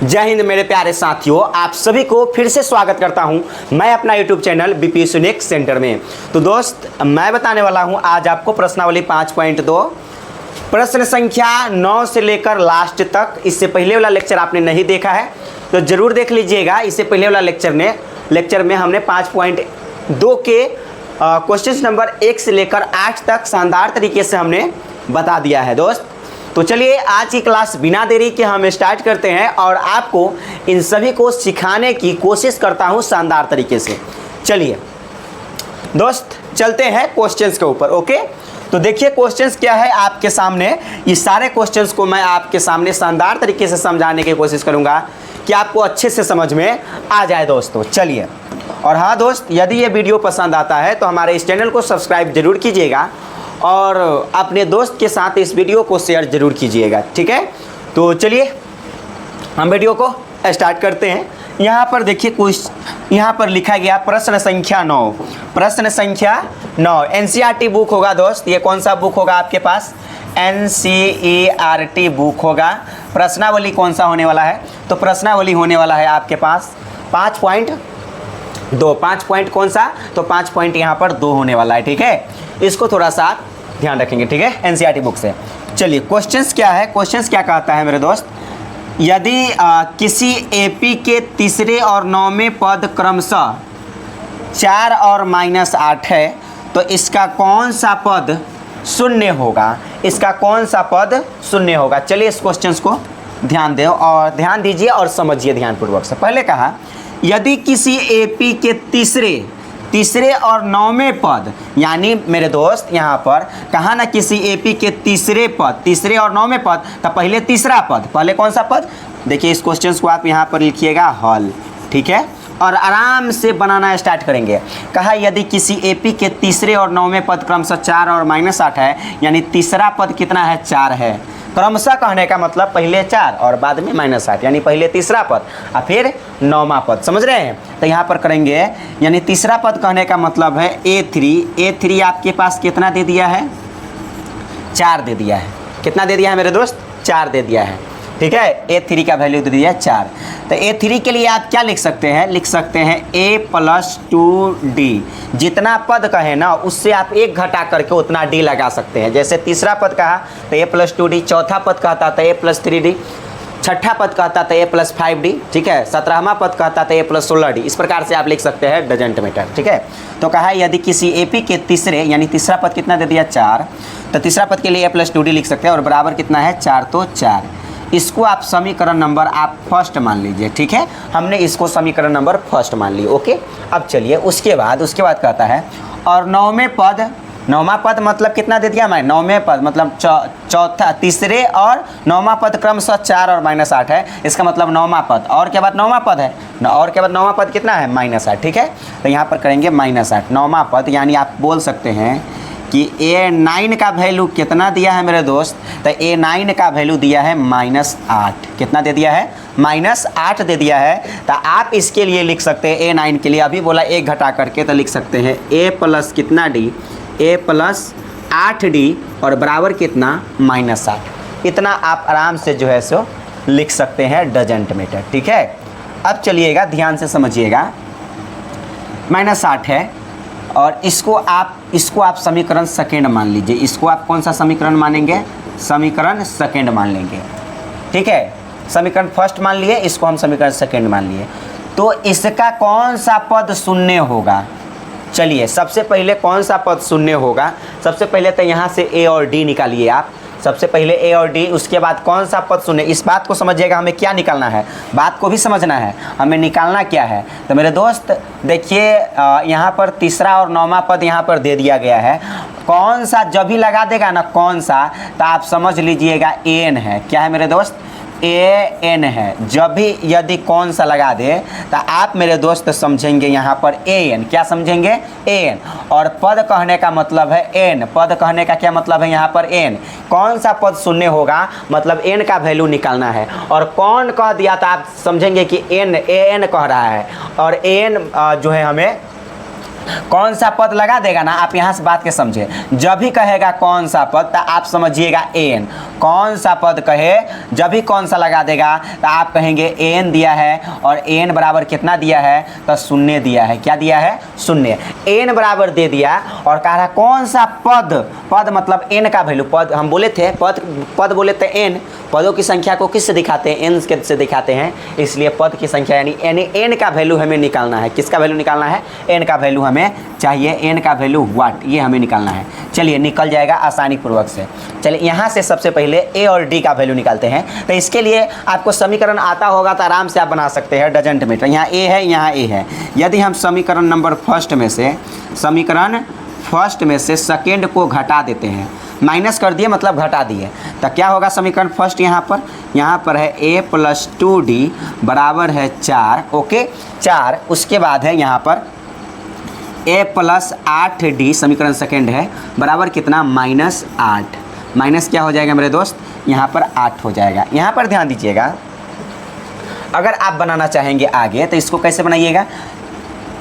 जय हिंद मेरे प्यारे साथियों, आप सभी को फिर से स्वागत करता हूं मैं अपना YouTube channel BP unique centre में। तो दोस्त, मैं बताने वाला हूं आज आपको प्रश्नावली 5.2 प्रश्न संख्या 9 से लेकर लास्ट तक। इससे पहले वाला लेक्चर आपने नहीं देखा है तो ज़रूर देख लीजिएगा। इससे पहले वाला लेक्चर में हमने 5.2 के क्वेश्चन नंबर 1 से लेकर 8 तक शानदार तरीके से हमने बता दिया है दोस्त। तो चलिए आज की क्लास बिना देरी के हम स्टार्ट करते हैं और आपको इन सभी को सिखाने की कोशिश करता हूं शानदार तरीके से। चलिए दोस्त, चलते हैं क्वेश्चंस के ऊपर। ओके, तो देखिए क्वेश्चंस क्या है आपके सामने। इस सारे क्वेश्चंस को मैं आपके सामने शानदार तरीके से समझाने की कोशिश करूंगा कि आपको अच्छे से समझ में आ जाए दोस्तों। चलिए, और हाँ दोस्त, यदि ये वीडियो पसंद आता है तो हमारे इस चैनल को सब्सक्राइब जरूर कीजिएगा और अपने दोस्त के साथ इस वीडियो को शेयर जरूर कीजिएगा, ठीक है। तो चलिए हम वीडियो को स्टार्ट करते हैं। यहाँ पर देखिए कुछ यहाँ पर लिखा गया प्रश्न संख्या 9। प्रश्न संख्या 9 एनसीईआरटी बुक होगा दोस्त। ये कौन सा बुक होगा आपके पास? एनसीईआरटी बुक होगा। प्रश्नावली कौन सा होने वाला है? तो प्रश्नावली होने वाला है आपके पास 5.2। 5 पॉइंट कौन सा? तो 5 पॉइंट यहाँ पर 2 होने वाला है, ठीक है। इसको थोड़ा सा ध्यान रखेंगे, ठीक है, एनसीईआरटी बुक से। चलिए क्वेश्चंस क्या है, क्वेश्चंस क्या कहता है मेरे दोस्त। यदि किसी एपी के तीसरे और 9वें पद क्रमशः 4 और -8 है तो इसका कौन सा पद शून्य होगा? इसका कौन सा पद शून्य होगा? चलिए इस क्वेश्चंस को ध्यान दो और ध्यान दीजिए और समझिए ध्यानपूर्वक से। पहले कहा यदि किसी एपी के तीसरे और 9वें पद, यानी मेरे दोस्त यहाँ पर कहा ना किसी एपी के तीसरे और 9वें पद, तो पहले तीसरा पद, पहले कौन सा पद? देखिए इस क्वेश्चन को आप यहाँ पर लिखिएगा हल, ठीक है, और आराम से बनाना स्टार्ट करेंगे। कहा यदि किसी एपी के तीसरे और 9वें पद क्रमशः 4 और -8 है, यानी तीसरा पद कितना है? 4 है। क्रमशः कहने का मतलब पहले 4 और बाद में -8, यानी पहले तीसरा पद और फिर 9वां पद। समझ रहे हैं? तो यहाँ पर करेंगे, यानी तीसरा पद कहने का मतलब है A3 आपके पास कितना दे दिया है? 4 दे दिया है। कितना दे दिया है मेरे दोस्त? 4 दे दिया है, ठीक है। A3 का वैल्यू दे दिया 4। तो A3 के लिए आप क्या लिख सकते हैं? लिख सकते हैं A+2D। जितना पद कहे ना उससे आप 1 घटा करके उतना D लगा सकते हैं। जैसे तीसरा पद कहा तो A+2D, चौथा पद कहता था A+3D, छठा पद कहता था A+5D, ठीक है, 17वां पद कहता था A+16D। इस प्रकार से आप लिख सकते हैं, डजेंट मैटर, ठीक है। तो कहा यदि किसी एपी के तीसरे, यानी तीसरा पद कितना दे दिया? 4, तो तीसरा पद के लिए A+2D लिख सकते हैं और बराबर कितना है? 4 तो 4। इसको आप समीकरण नंबर आप फर्स्ट मान लीजिए, ठीक है। हमने इसको समीकरण नंबर फर्स्ट मान ली। ओके, अब चलिए उसके बाद कहता है और 9वां पद मतलब कितना दे दिया मैं? 9वें पद मतलब तीसरे और 9वां पद क्रमशः 4 और -8 है। इसका मतलब 9वां पद और के बाद 9वां पद है, और के बाद 9वां पद कितना है? -8, ठीक है। तो यहाँ पर करेंगे -8 9वां पद, यानी आप बोल सकते हैं कि A9 का वैल्यू कितना दिया है मेरे दोस्त? तो A9 का वैल्यू दिया है -8। कितना दे दिया है? -8 दे दिया है। तो आप इसके लिए लिख सकते हैं A9 के लिए, अभी बोला 1 घटा करके, तो लिख सकते हैं A+ कितना D? A+8D और बराबर कितना? -8। इतना आप आराम से जो है सो लिख सकते हैं, डजेंट मैटर, ठीक है। अब चलिएगा ध्यान से समझिएगा, -8 है और इसको आप समीकरण सेकेंड मान लीजिए। इसको आप कौन सा समीकरण मानेंगे? समीकरण सेकेंड मान लेंगे, ठीक है। समीकरण फर्स्ट मान लिए, इसको हम समीकरण सेकेंड मान लिए। तो इसका कौन सा पद शून्य होगा? चलिए सबसे पहले कौन सा पद शून्य होगा? सबसे पहले तो यहाँ से A और D निकालिए आप। सबसे पहले A और D, उसके बाद कौन सा पद शून्य? इस बात को समझिएगा, हमें क्या निकालना है, बात को भी समझना है, हमें निकालना क्या है। तो मेरे दोस्त देखिए यहाँ पर तीसरा और 9वां पद यहाँ पर दे दिया गया है। कौन सा जब भी लगा देगा ना कौन सा, तो आप समझ लीजिएगा AN है। क्या है मेरे दोस्त? AN है। जब भी यदि कौन सा लगा दे तो आप मेरे दोस्त समझेंगे यहाँ पर AN। क्या समझेंगे? AN। और पद कहने का मतलब है N। पद कहने का क्या मतलब है? यहाँ पर N। कौन सा पद शून्य होगा मतलब N का वैल्यू निकालना है। और कौन कह दिया था आप समझेंगे कि AN कह रहा है और AN जो है हमें कौन सा पद लगा देगा ना, आप यहाँ से बात के समझे, जब भी कहेगा कौन सा पद तो आप समझिएगा एन, कौन सा पद कहे जब भी कौन सा लगा देगा तो आप कहेंगे एन दिया है, और एन बराबर कितना दिया है तो शून्य दिया है। क्या दिया है? शून्य। एन बराबर दे दिया और कह रहा कौन सा पद, पद मतलब एन का वैल्यू, पद हम बोले थे पद बोले थे एन, पदों की संख्या को किससे दिखाते हैं? एन से दिखाते हैं, इसलिए पद की संख्या यानी एन का वैल्यू हमें निकालना है। किसका वैल्यू निकालना है? एन का वैल्यू हमें चाहिए, एन का वैल्यू व्हाट, ये हमें निकालना है। चलिए निकल जाएगा आसानी पूर्वक से। चलिए यहाँ से सबसे पहले ए और डी का वैल्यू निकालते हैं। तो इसके लिए आपको समीकरण आता होगा तो आराम से आप बना सकते हैं, डजंट मैटर। यहाँ ए है, यहाँ ए है। यदि हम समीकरण नंबर फर्स्ट में से सेकेंड को घटा देते हैं, माइनस कर दिए मतलब घटा दिए, तो क्या होगा समीकरण फर्स्ट? यहाँ पर है a + 2d बराबर है 4, ओके 4। उसके बाद है यहाँ पर a + 8d, समीकरण सेकेंड है, बराबर कितना? -8। माइनस क्या हो जाएगा मेरे दोस्त? यहाँ पर 8 हो जाएगा। यहाँ पर ध्यान दीजिएगा, अगर आप बनाना चाहेंगे आगे तो इसको कैसे बनाइएगा?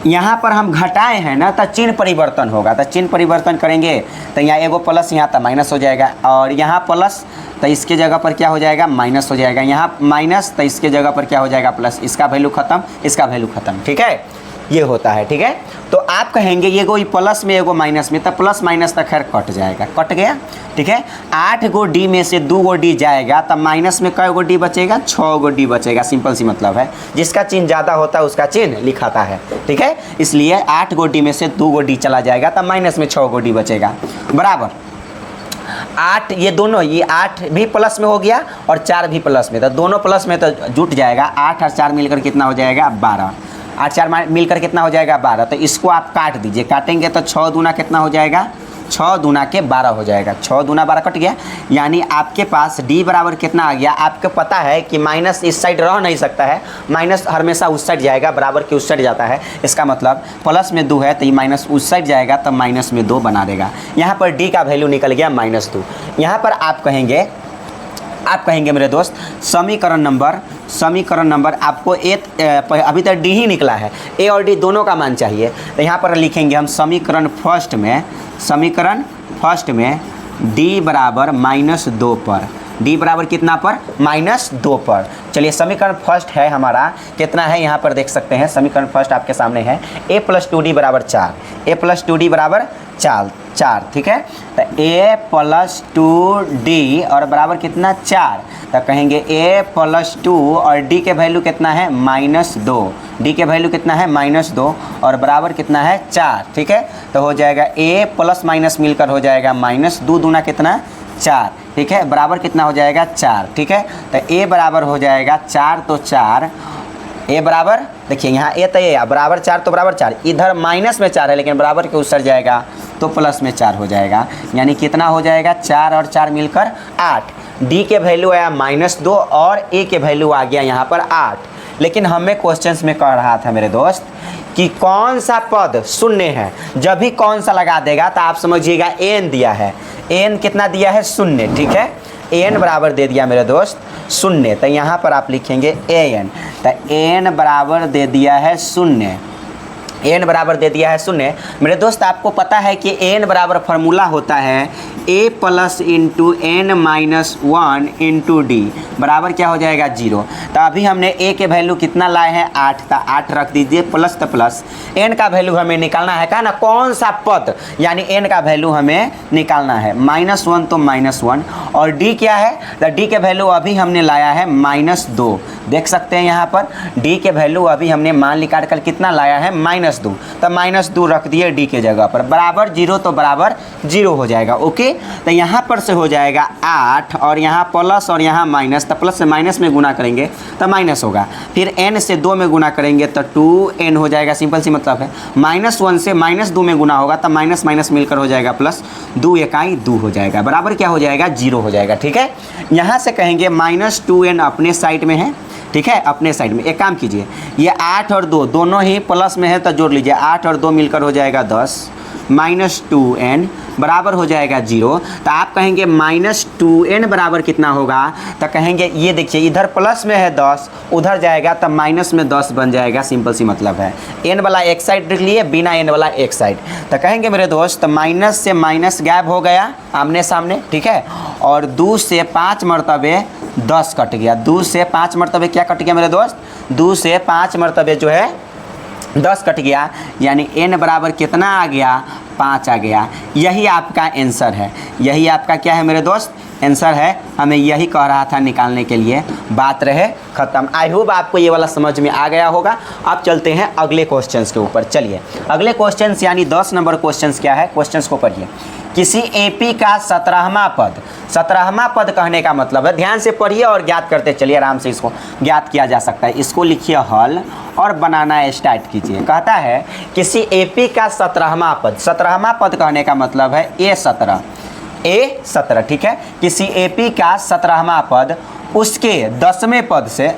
यहाँ पर हम घटाए हैं ना तो चिन्ह परिवर्तन होगा, तो चिन्ह परिवर्तन करेंगे तो यहाँ एगो प्लस, यहाँ तो माइनस हो जाएगा, और यहाँ प्लस तो इसके जगह पर क्या हो जाएगा? माइनस हो जाएगा। यहाँ माइनस तो इसके जगह पर क्या हो जाएगा? प्लस। इसका वैल्यू खत्म, इसका वैल्यू खत्म, ठीक है, ये होता है, ठीक है। तो आप कहेंगे ये गो प्लस में एगो माइनस में, तो प्लस माइनस तक खैर कट जाएगा, कट गया, ठीक है। 8 गो डी में से 2 गो डी जाएगा तो माइनस में कै गो डी बचेगा? 6 गो डी बचेगा। सिंपल सी मतलब है, जिसका चिन्ह ज़्यादा होता है उसका चिन्ह लिखाता है, ठीक है। इसलिए 8 गो डी में से 2 गो डी चला जाएगा तो माइनस में 6 गो डी बचेगा, बराबर 8। ये दोनों, ये 8 भी प्लस में हो गया और 4 भी प्लस में, तो दोनों प्लस में तो जुट जाएगा। 8 और 4 मिलकर कितना हो जाएगा? 12। 8 4 मिलकर कितना हो जाएगा? 12। तो इसको आप काट दीजिए, काटेंगे तो 6 दूना कितना हो जाएगा? 6 दूना के 12 हो जाएगा। 6 दूना 12 कट गया, यानी आपके पास डी बराबर कितना आ गया? आपको पता है कि माइनस इस साइड रह नहीं सकता है, माइनस हमेशा उस साइड जाएगा, बराबर के उस साइड जाता है। इसका मतलब प्लस में 2 है तो ये माइनस उस साइड जाएगा तो माइनस में 2 बना देगा। यहाँ पर डी का वैल्यू निकल गया -2। यहाँ पर आप कहेंगे मेरे दोस्त समीकरण नंबर आपको अभी तक डी ही निकला है, ए और डी दोनों का मान चाहिए। तो यहाँ पर लिखेंगे हम समीकरण फर्स्ट में डी बराबर -2 पर, डी बराबर कितना पर? -2 पर। चलिए समीकरण फर्स्ट है हमारा, कितना है यहाँ पर देख सकते हैं, समीकरण फर्स्ट आपके सामने है a + 2d बराबर 4, a + 2d बराबर 4, ठीक है। तो a + 2d और बराबर कितना? 4। तो कहेंगे a + 2 और d के वैल्यू कितना है? -2। d के वैल्यू कितना है? -2 और बराबर कितना है? 4, ठीक है। तो हो जाएगा a प्लस माइनस मिलकर हो जाएगा -2 दूना कितना? 4, ठीक है, बराबर कितना हो जाएगा? 4, ठीक है। तो a बराबर हो जाएगा 4, तो 4 a बराबर, देखिए यहाँ a तो a बराबर 4, तो बराबर 4, इधर माइनस में 4 है लेकिन बराबर के उस साइड जाएगा तो प्लस में 4 हो जाएगा, यानी कितना हो जाएगा? 4 और 4 मिलकर 8। d के वैल्यू आया -2 और a के वैल्यू आ गया यहाँ पर 8। लेकिन हमें क्वेश्चंस में कह रहा था मेरे दोस्त कि कौन सा पद शून्य है, जब भी कौन सा लगा देगा तो आप समझिएगा n दिया है, n कितना दिया है? 0, ठीक है। n बराबर दे दिया मेरे दोस्त 0, तो यहाँ पर आप लिखेंगे an, तो n बराबर दे दिया है 0, n बराबर दे दिया है 0। मेरे दोस्त आपको पता है कि n बराबर फार्मूला होता है a + n - 1 × d बराबर क्या हो जाएगा? 0। तो अभी हमने a के वैल्यू कितना लाए हैं? 8, तो 8 रख दीजिए, प्लस तो प्लस, n का वैल्यू हमें निकालना है, कहा ना कौन सा पद, यानी n का वैल्यू हमें निकालना है। -1 तो -1, और d क्या है? तो d के वैल्यू अभी हमने लाया है -2, देख सकते हैं यहाँ पर d के वैल्यू अभी हमने मान निकाल कर कितना लाया है? -2, तो -2 रख दिए d के जगह पर, बराबर 0, तो बराबर 0 हो जाएगा, ओके। तो यहाँ पर से हो जाएगा 8 और यहाँ प्लस और यहाँ माइनस, तो प्लस से माइनस में गुना करेंगे तो माइनस होगा, फिर n से 2 में गुना करेंगे तो 2n हो जाएगा, सिंपल सी मतलब है। -1 से -2 में गुना होगा तो माइनस माइनस मिलकर हो जाएगा प्लस, 2 एकाई 2 हो जाएगा, बराबर क्या हो जाएगा? 0 हो जाएगा, ठीक है। यहाँ से कहेंगे -2n अपने साइड में है, ठीक है, अपने साइड में। एक काम कीजिए, ये 8 और 2 दोनों ही प्लस में है तो जोड़ लीजिए, 8 और 2 मिलकर हो जाएगा 10, -2n बराबर हो जाएगा 0। तो आप कहेंगे -2n बराबर कितना होगा, तो कहेंगे ये देखिए इधर प्लस में है 10, उधर जाएगा तब माइनस में 10 बन जाएगा, सिंपल सी मतलब है। n वाला एक साइड रख लिए, बिना n वाला एक साइड। तो कहेंगे मेरे दोस्त माइनस से माइनस गायब हो गया आमने सामने, ठीक है। और 2 से 5 मरतबे 10 कट गया, 2 से 5 मरतबे क्या कट गया मेरे दोस्त, 2 से 5 मरतबे जो है 10 कट गया, यानी n बराबर कितना आ गया, 5 आ गया। यही आपका आंसर है, यही आपका क्या है मेरे दोस्त, आंसर है। हमें यही कह रहा था निकालने के लिए, बात रहे ख़त्म। आई होप आपको ये वाला समझ में आ गया होगा। अब चलते हैं अगले क्वेश्चंस के ऊपर। चलिए अगले क्वेश्चंस यानी 10 नंबर क्वेश्चंस क्या है, क्वेश्चंस को पढ़िए। किसी एपी का 17वां पद, 17वां पद कहने का मतलब है, ध्यान से पढ़िए और ज्ञात करते चलिए, आराम से इसको ज्ञात किया जा सकता है। इसको लिखिए हल और बनाना स्टार्ट कीजिए। कहता है किसी एपी का 17वां पद, 17वां पद कहने का मतलब है A17, ठीक है। किसी एपी का 17वां पद उसके 10वें पद से,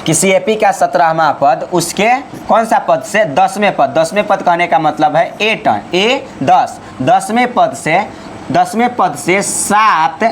किसी एपी का 17वां पद उसके कौन सा पद से, 10वें पद, 10वें पद कहने का मतलब है A10, 10वें पद से 7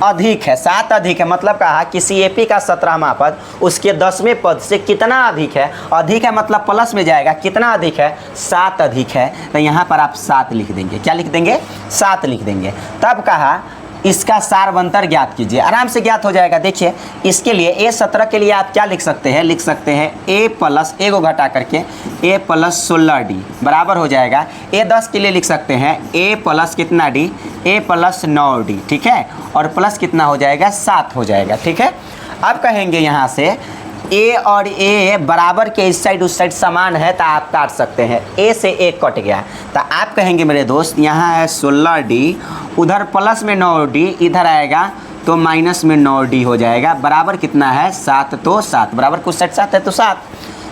अधिक है, 7 अधिक है, मतलब कहा किसी एपी का 17वां पद उसके 10वें पद से कितना अधिक है, अधिक है मतलब प्लस में जाएगा, कितना अधिक है, 7 अधिक है। तो यहाँ पर आप 7 लिख देंगे, क्या लिख देंगे, 7 लिख देंगे। तब कहा इसका सारवंतर ज्ञात कीजिए, आराम से ज्ञात हो जाएगा। देखिए इसके लिए A17 के लिए आप क्या लिख सकते हैं, लिख सकते हैं A प्लस A को घटा करके A प्लस 16D बराबर हो जाएगा। A10 के लिए लिख सकते हैं A प्लस कितना D, A प्लस 9D, ठीक है, और प्लस कितना हो जाएगा, 7 हो जाएगा, ठीक है। अब कहेंगे यहाँ से A और A बराबर के इस साइड उस साइड समान है, तो आप काट सकते हैं। A से 1 कट गया, तो आप कहेंगे मेरे दोस्त यहाँ है 16D, उधर प्लस में 9D, इधर आएगा तो माइनस में 9D हो जाएगा, बराबर कितना है, 7, तो 7 बराबर कुछ साइड 7 है तो 7।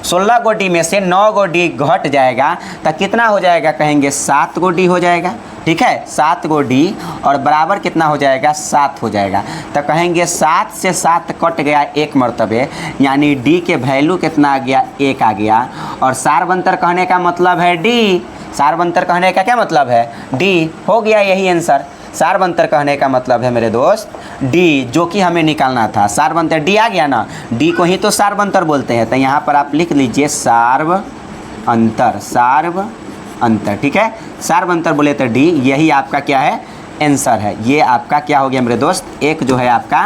16 गो D में से 9 गो D घट जाएगा, तो कितना हो जाएगा, कहेंगे 7 गो D हो जाएगा, ठीक है, 7 गो D, और बराबर कितना हो जाएगा, 7 हो जाएगा। तो कहेंगे 7 से 7 कट गया 1 मरतबे, यानी D के वैल्यू कितना आ गया, 1 आ गया। और सारवंतर कहने का मतलब है D, सारवंतर कहने का क्या मतलब है, D हो गया, यही आंसर। सारवंतर कहने का मतलब है मेरे दोस्त D, जो कि हमें निकालना था। सारवंतर D आ गया ना, D को ही तो सारवंतर बोलते हैं। तो यहाँ पर आप लिख लीजिए सारवंतर, सारवंतर, ठीक है, सारवंतर बोले तो D, यही आपका क्या है, आंसर है। ये आपका क्या हो गया मेरे दोस्त, 1 जो है आपका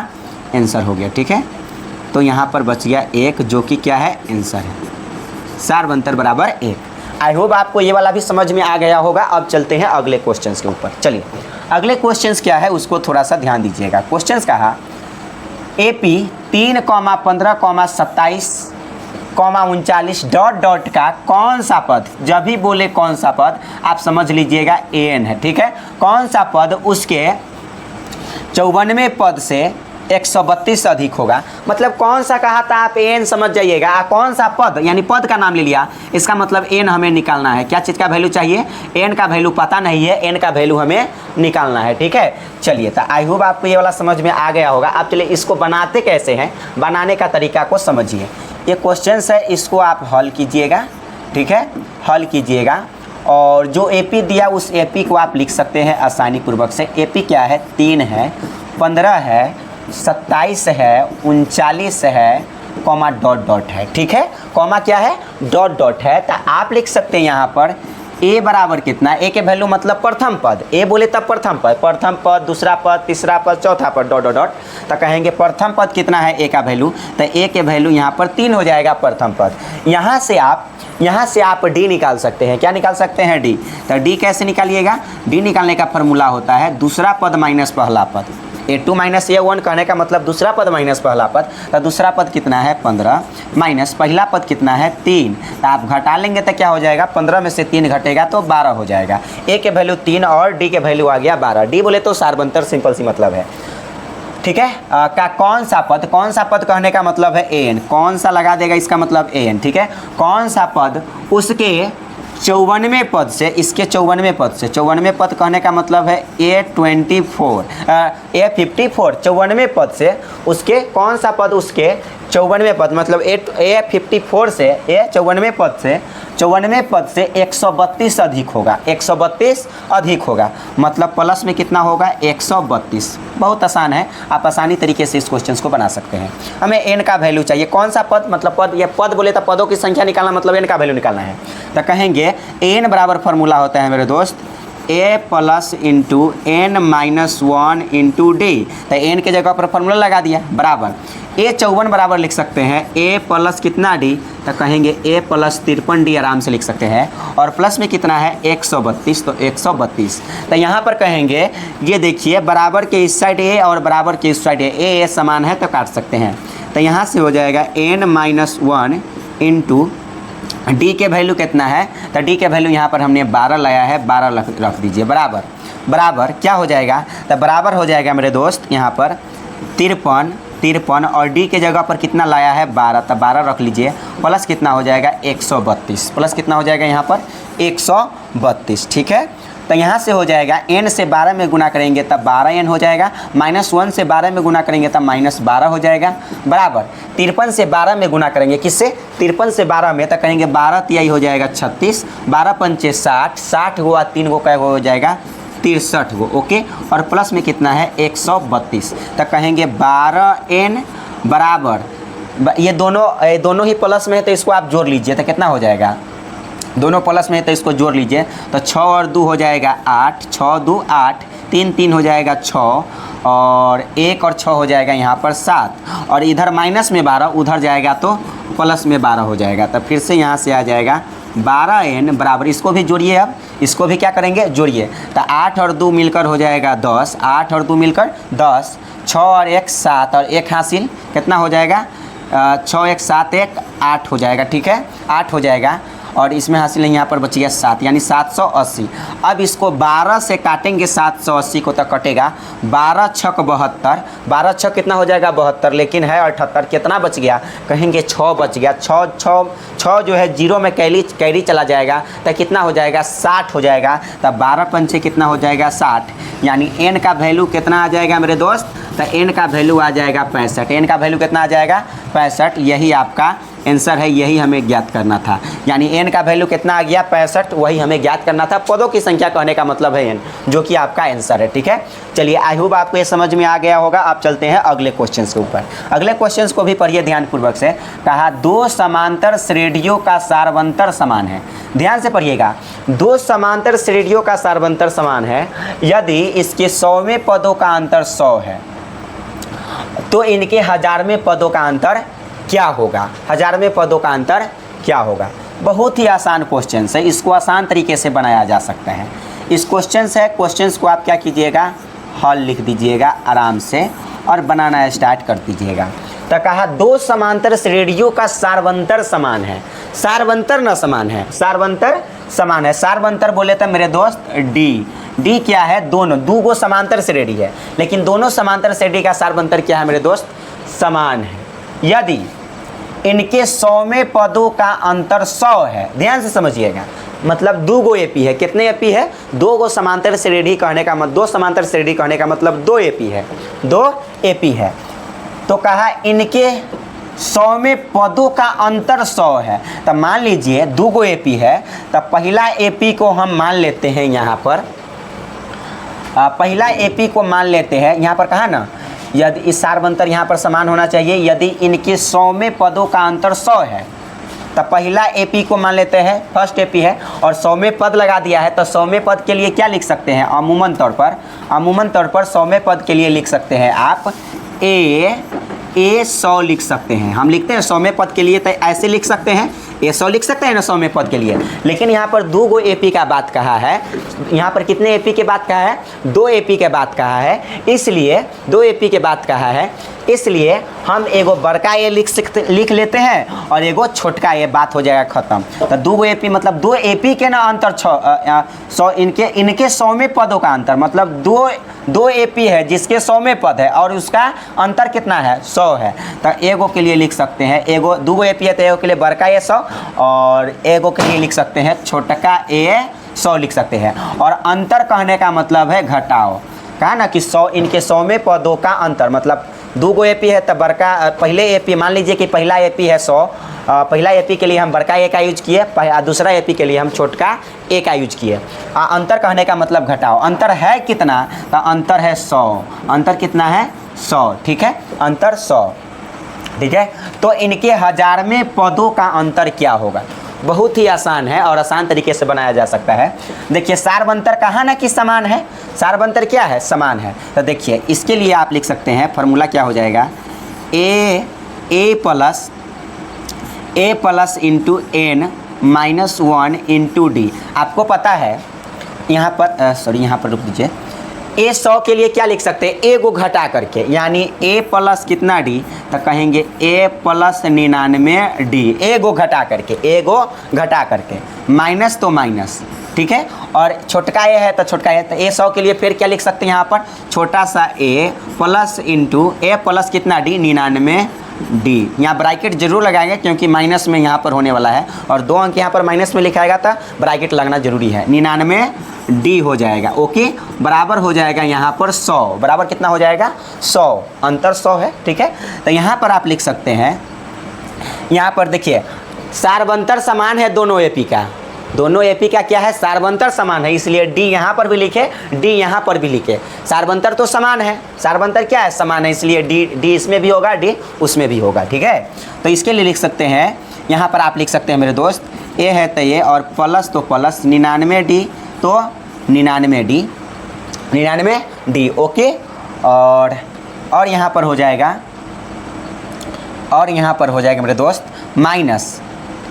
आंसर हो गया, ठीक है। तो यहाँ पर बच गया 1 जो कि क्या है, आंसर है, सारवंतर बराबर 1। आई होप आपको ये वाला भी समझ में आ गया होगा। अब चलते हैं अगले क्वेश्चंस के ऊपर। चलिए अगले क्वेश्चंस क्या है उसको थोड़ा सा ध्यान दीजिएगा। क्वेश्चंस कहा AP 3,15,27,39 डॉट का कौन सा पद, जब भी बोले कौन सा पद आप समझ लीजिएगा AN है, ठीक है। कौन सा पद उसके 54वें पद से 132 अधिक होगा, मतलब कौन सा कहा था आप AN समझ जाइएगा। कौन सा पद, यानी पद का नाम ले लिया, इसका मतलब N हमें निकालना है। क्या चीज़ का वैल्यू चाहिए, N का वैल्यू पता नहीं है, N का वैल्यू हमें निकालना है, ठीक है। चलिए तो आई होप आपको ये वाला समझ में आ गया होगा। अब चलिए इसको बनाते कैसे हैं, बनाने का तरीका को समझिए। ये क्वेश्चन है, इसको आप हल कीजिएगा, ठीक है, हल कीजिएगा। और जो AP दिया उस AP को आप लिख सकते हैं आसानी पूर्वक से। AP क्या है, 3 है, 15 है, 27 है, 39 है, कॉमा डॉट है, ठीक है। कॉमा क्या है, डॉट है। तो आप लिख सकते हैं यहाँ पर A बराबर कितना, A के वैल्यू मतलब प्रथम पद, A बोले तब प्रथम पद, दूसरा पद, तीसरा पद, चौथा पद, डॉट। तो कहेंगे प्रथम पद कितना है A का वैल्यू, तो A के वैल्यू यहाँ पर 3 हो जाएगा प्रथम पद। यहाँ से आप D निकाल सकते हैं। क्या निकाल सकते हैं, D। तो D कैसे निकालिएगा, D निकालने का फॉर्मूला होता है दूसरा पद माइनस पहला पद। A2 माइनस A1 कहने का मतलब दूसरा पद माइनस पहला पद। तो दूसरा पद कितना है, 15, माइनस पहला पद कितना है, 3। तो आप घटा लेंगे तो क्या हो जाएगा, 15 में से 3 घटेगा तो 12 हो जाएगा। A के वैल्यू 3 और D के वैल्यू आ गया 12। D बोले तो सारवंतर, सिंपल सी मतलब है, ठीक है। का कौन सा पद, कौन सा पद कहने का मतलब है AN, कौन सा लगा देगा इसका मतलब AN, ठीक है। कौन सा पद उसके 54वें पद से, इसके 54वें पद से, 54वें पद कहने का मतलब है A54, A54, 54वें पद से उसके कौन सा पद, उसके 54वें पद मतलब A54 से, A54वें पद से 54वें पद से 132 अधिक होगा, 132 अधिक होगा, मतलब प्लस में कितना होगा 132। बहुत आसान है, आप आसानी तरीके से इस क्वेश्चन को बना सकते हैं। हमें एन का वैल्यू चाहिए, कौन सा पद, मतलब पद, ये पद बोले तो पदों की संख्या निकालना, मतलब एन का वैल्यू निकालना है। तो कहेंगे एन बराबर फार्मूला होता है मेरे दोस्त a plus into N minus 1 into d. तो एन के जगह पर फार्मूला लगा दिया, बराबर a 54 बराबर लिख सकते हैं a प्लस कितना डी, तो कहेंगे a प्लस 53 डी आराम से लिख सकते हैं, और प्लस में कितना है 132, तो 132। तो यहाँ पर कहेंगे ये देखिए बराबर के इस साइड a और बराबर के इस साइड a समान है तो काट सकते हैं। तो यहाँ से हो जाएगा n माइनस 1 इंटू डी के वैल्यू कितना है, तो डी के वैल्यू यहाँ पर हमने 12 लाया है, 12 रख दीजिए, बराबर बराबर क्या हो जाएगा, तो बराबर हो जाएगा मेरे दोस्त यहाँ पर 53 और डी के जगह पर कितना लाया है 12, तो 12 रख लीजिए, प्लस कितना हो जाएगा 132, प्लस कितना हो जाएगा यहाँ पर 132। ठीक है, तो यहाँ से हो जाएगा n से 12 में गुना करेंगे तब 12n हो जाएगा, -1 से 12 में गुना करेंगे तब -12 हो जाएगा, बराबर 53 से 12 में गुना करेंगे, किससे 53 से 12 में, तो कहेंगे 12 तिहाई हो जाएगा 36, 12 पंचे 60, 60 हुआ 3 गो कै हो जाएगा 63 गो, ओके, और प्लस में कितना है 132। तो कहेंगे 12n बराबर, ये दोनों ही प्लस में है तो इसको आप जोड़ लीजिए, तो कितना हो जाएगा, दोनों प्लस में है तो इसको जोड़ लीजिए, तो 6 और 2 हो जाएगा 8, 6 2 8, 3 हो जाएगा 6, और 1 और 6 हो जाएगा यहाँ पर 7, और इधर माइनस में 12 उधर जाएगा तो प्लस में 12 हो जाएगा। तो फिर से यहाँ से आ जाएगा 12n बराबर, इसको भी जोड़िए, अब इसको भी क्या करेंगे जोड़िए, तो 8 और 2 मिलकर हो जाएगा 10, 8 और 2 मिलकर 10, 6 और 1 7 और 1 हासिल कितना हो जाएगा 6 1 7 1 8 हो जाएगा। ठीक है, 8 हो जाएगा, और इसमें हासिल यहाँ पर बच गया 7, यानी 780। अब इसको 12 से काटेंगे 780 को तो कटेगा 12 छक 72, 12 छक कितना हो जाएगा 72, लेकिन है 78, कितना बच गया, कहेंगे 6 बच गया, 6 जो है जीरो में कैरी चला जाएगा तो कितना हो जाएगा 60 हो जाएगा, तब 12 पंचे कितना हो जाएगा 60, यानी n का वैल्यू कितना आ जाएगा मेरे दोस्त, तो n का वैल्यू आ जाएगा 65, n का वैल्यू कितना आ जाएगा 65, यही आपका आंसर है, यही हमें ज्ञात करना था, यानी n का वैल्यू कितना आ गया 65, वही हमें ज्ञात करना था, पदों की संख्या कहने का मतलब है n, जो कि आपका आंसर है। ठीक है, चलिए आई होप आपको ये समझ में आ गया होगा। आप चलते हैं अगले क्वेश्चन के ऊपर, अगले क्वेश्चन को भी पढ़िए ध्यानपूर्वक से। कहा 2 समांतर श्रेणियों का सारवंतर समान है, ध्यान से पढ़िएगा, 2 समांतर श्रेणियों का सारवंतर समान है, यदि इसके 100वें पदों का अंतर 100 है तो इनके 1000वें पदों का अंतर क्या होगा, 1000वें पदों का अंतर क्या होगा। बहुत ही आसान क्वेश्चन है, इसको आसान तरीके से बनाया जा सकता है। इस क्वेश्चन को आप क्या कीजिएगा, हल लिख दीजिएगा आराम से और बनाना स्टार्ट कर दीजिएगा। तो कहा 2 समांतर श्रेणियों का सारवंतर समान है, सारवंतर न समान है, सारवंतर समान है। सारवंतर बोले तो मेरे दोस्त डी क्या है, दोनों 2 समांतर श्रेणी है, लेकिन दोनों समांतर श्रेणी का सारवंतर क्या है मेरे दोस्त, समान है। यदि इनके 100वें पदों का अंतर 100 है, ध्यान से समझिएगा, मतलब 2 एपी है, कितने एपी है, 2 समांतर श्रेणी कहने का मतलब 2 समांतर श्रेणी कहने का मतलब 2 एपी है, 2 एपी है। तो कहा इनके 100वें पदों का अंतर 100 है, तो मान लीजिए 2 एपी है, तो पहला एपी को हम मान लेते हैं, यहाँ पर पहला एपी को मान लेते हैं, यहाँ पर कहा ना, यदि इस सारवंतर यहाँ पर समान होना चाहिए, यदि इनके 100वें पदों का अंतर 100 है तो पहला एपी को मान लेते हैं, फर्स्ट एपी है, और 100वें पद लगा दिया है, तो 100वें पद के लिए क्या लिख सकते हैं, अमूमन तौर पर 100वें पद के लिए लिख सकते हैं आप ए 100 लिख सकते हैं। हम लिखते हैं 100वें पद के लिए, तो ऐसे लिख सकते हैं, ये 100 लिख सकते हैं ना 100वें पद के लिए, लेकिन यहाँ पर 2 एपी का बात कहा है, यहाँ पर कितने एपी के बात कहा है, 2 एपी के बात कहा है, इसलिए 2 एपी के बात कहा है, इसलिए हम एगो बड़का ए लिख लेते हैं और एगो छोटका ए, बात हो जाएगा खत्म। तो 2 एपी मतलब 2 एपी के ना अंतर 100, इनके 100वें पदों का अंतर मतलब 2 एपी है जिसके 100वें पद है और उसका अंतर कितना है 100 है, तो एगो के लिए लिख सकते हैं, एगो 2 एपी है तो एगो के लिए बड़का ए 100 और एगो के लिए लिख सकते हैं छोटका ए 100 लिख सकते हैं। और अंतर कहने का मतलब है घटाओ, कहा ना कि 100 इनके 100वें पदों का अंतर, मतलब दो गो ए पी है तो बड़का पहले ए पी, मान लीजिए कि पहला ए पी है 100, पहला ए पी के लिए हम बड़का ए का यूज किए, दूसरा ए पी के लिए हम छोटका ए का यूज किए। अंतर कहने का मतलब घटाओ, अंतर है कितना, तो अंतर है 100, अंतर कितना है 100, ठीक है, अंतर 100, ठीक है। तो इनके 1000वें पदों का अंतर क्या होगा, बहुत ही आसान है और आसान तरीके से बनाया जा सकता है। देखिए सारबंतर कहा ना कि समान है, सारबंतर क्या है, समान है। तो देखिए इसके लिए आप लिख सकते हैं फॉर्मूला क्या हो जाएगा, A plus into N minus 1 into D. आपको पता है यहाँ पर यहाँ पर रुक दीजिए, ए 100 के लिए क्या लिख सकते हैं, ए को घटा करके, यानी ए प्लस कितना डी, तो कहेंगे ए प्लस 99 डी, ए को घटा करके, ए को घटा करके, माइनस तो माइनस, ठीक है। और छोटका ए है तो छोटका ए, तो ए 100 के लिए फिर क्या लिख सकते हैं यहाँ पर, छोटा सा ए प्लस इंटू ए प्लस कितना डी, 99 डी। यहाँ ब्रैकेट जरूर लगाएंगे क्योंकि माइनस में यहाँ पर होने वाला है, और 2 अंक यहाँ पर माइनस में लिखाएगा तो ब्रैकेट लगना जरूरी है, 99 डी हो जाएगा, ओके, बराबर हो जाएगा यहाँ पर 100, बराबर कितना हो जाएगा 100, अंतर 100 है, ठीक है। तो यहाँ पर आप लिख सकते हैं, यहाँ पर देखिए सारबंतर समान है दोनों एपी का, दोनों एपी का क्या है, सारबंतर समान है, इसलिए डी यहाँ पर भी लिखे, डी यहाँ पर भी लिखे, सारबंतर तो समान है, सारबंतर क्या है, समान है, इसलिए डी इसमें भी होगा, डी उसमें भी होगा, ठीक है। तो इसके लिए लिख सकते हैं, यहाँ पर आप लिख सकते हैं मेरे दोस्त, ए है तो ये, और प्लस तो प्लस 99 डी, तो 99 डी, ओके। और यहाँ पर हो जाएगा, और यहाँ पर हो जाएगा मेरे दोस्त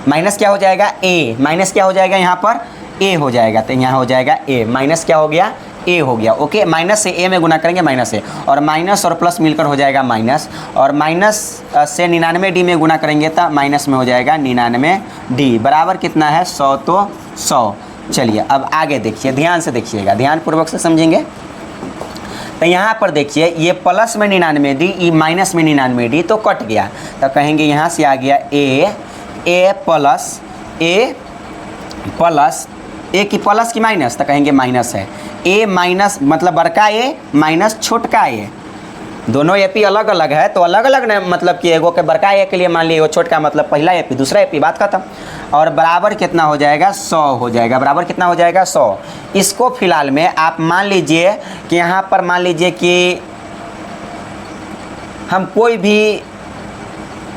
माइनस क्या हो जाएगा, ए, माइनस क्या हो जाएगा, यहाँ पर ए हो जाएगा, तो यहाँ हो जाएगा ए, माइनस क्या हो गया, ए हो गया, ओके। माइनस से ए में गुना करेंगे, माइनस ए, और माइनस और प्लस मिलकर हो जाएगा माइनस, और माइनस से 99 डी में गुना करेंगे तो माइनस में हो जाएगा 99 डी, बराबर कितना है 100, तो 100। चलिए अब आगे देखिए, ध्यान से देखिएगा, ध्यानपूर्वक से समझेंगे। तो यहाँ पर देखिए ये प्लस में 99 डी, ये माइनस में 99 डी, तो कट गया, तो कहेंगे यहाँ से आ गया ए प्लस ए की प्लस की माइनस, तो कहेंगे माइनस है, ए माइनस मतलब बड़का ए माइनस छोटका ए, दोनों एपी अलग अलग है तो अलग अलग न, मतलब कि एगो के बड़का ए के लिए मान लीजिए छोटका मतलब पहला एपी, दूसरा एपी, बात खत्म। और बराबर कितना हो जाएगा 100 हो जाएगा, बराबर कितना हो जाएगा 100। इसको फिलहाल में आप मान लीजिए कि यहाँ पर मान लीजिए कि हम कोई भी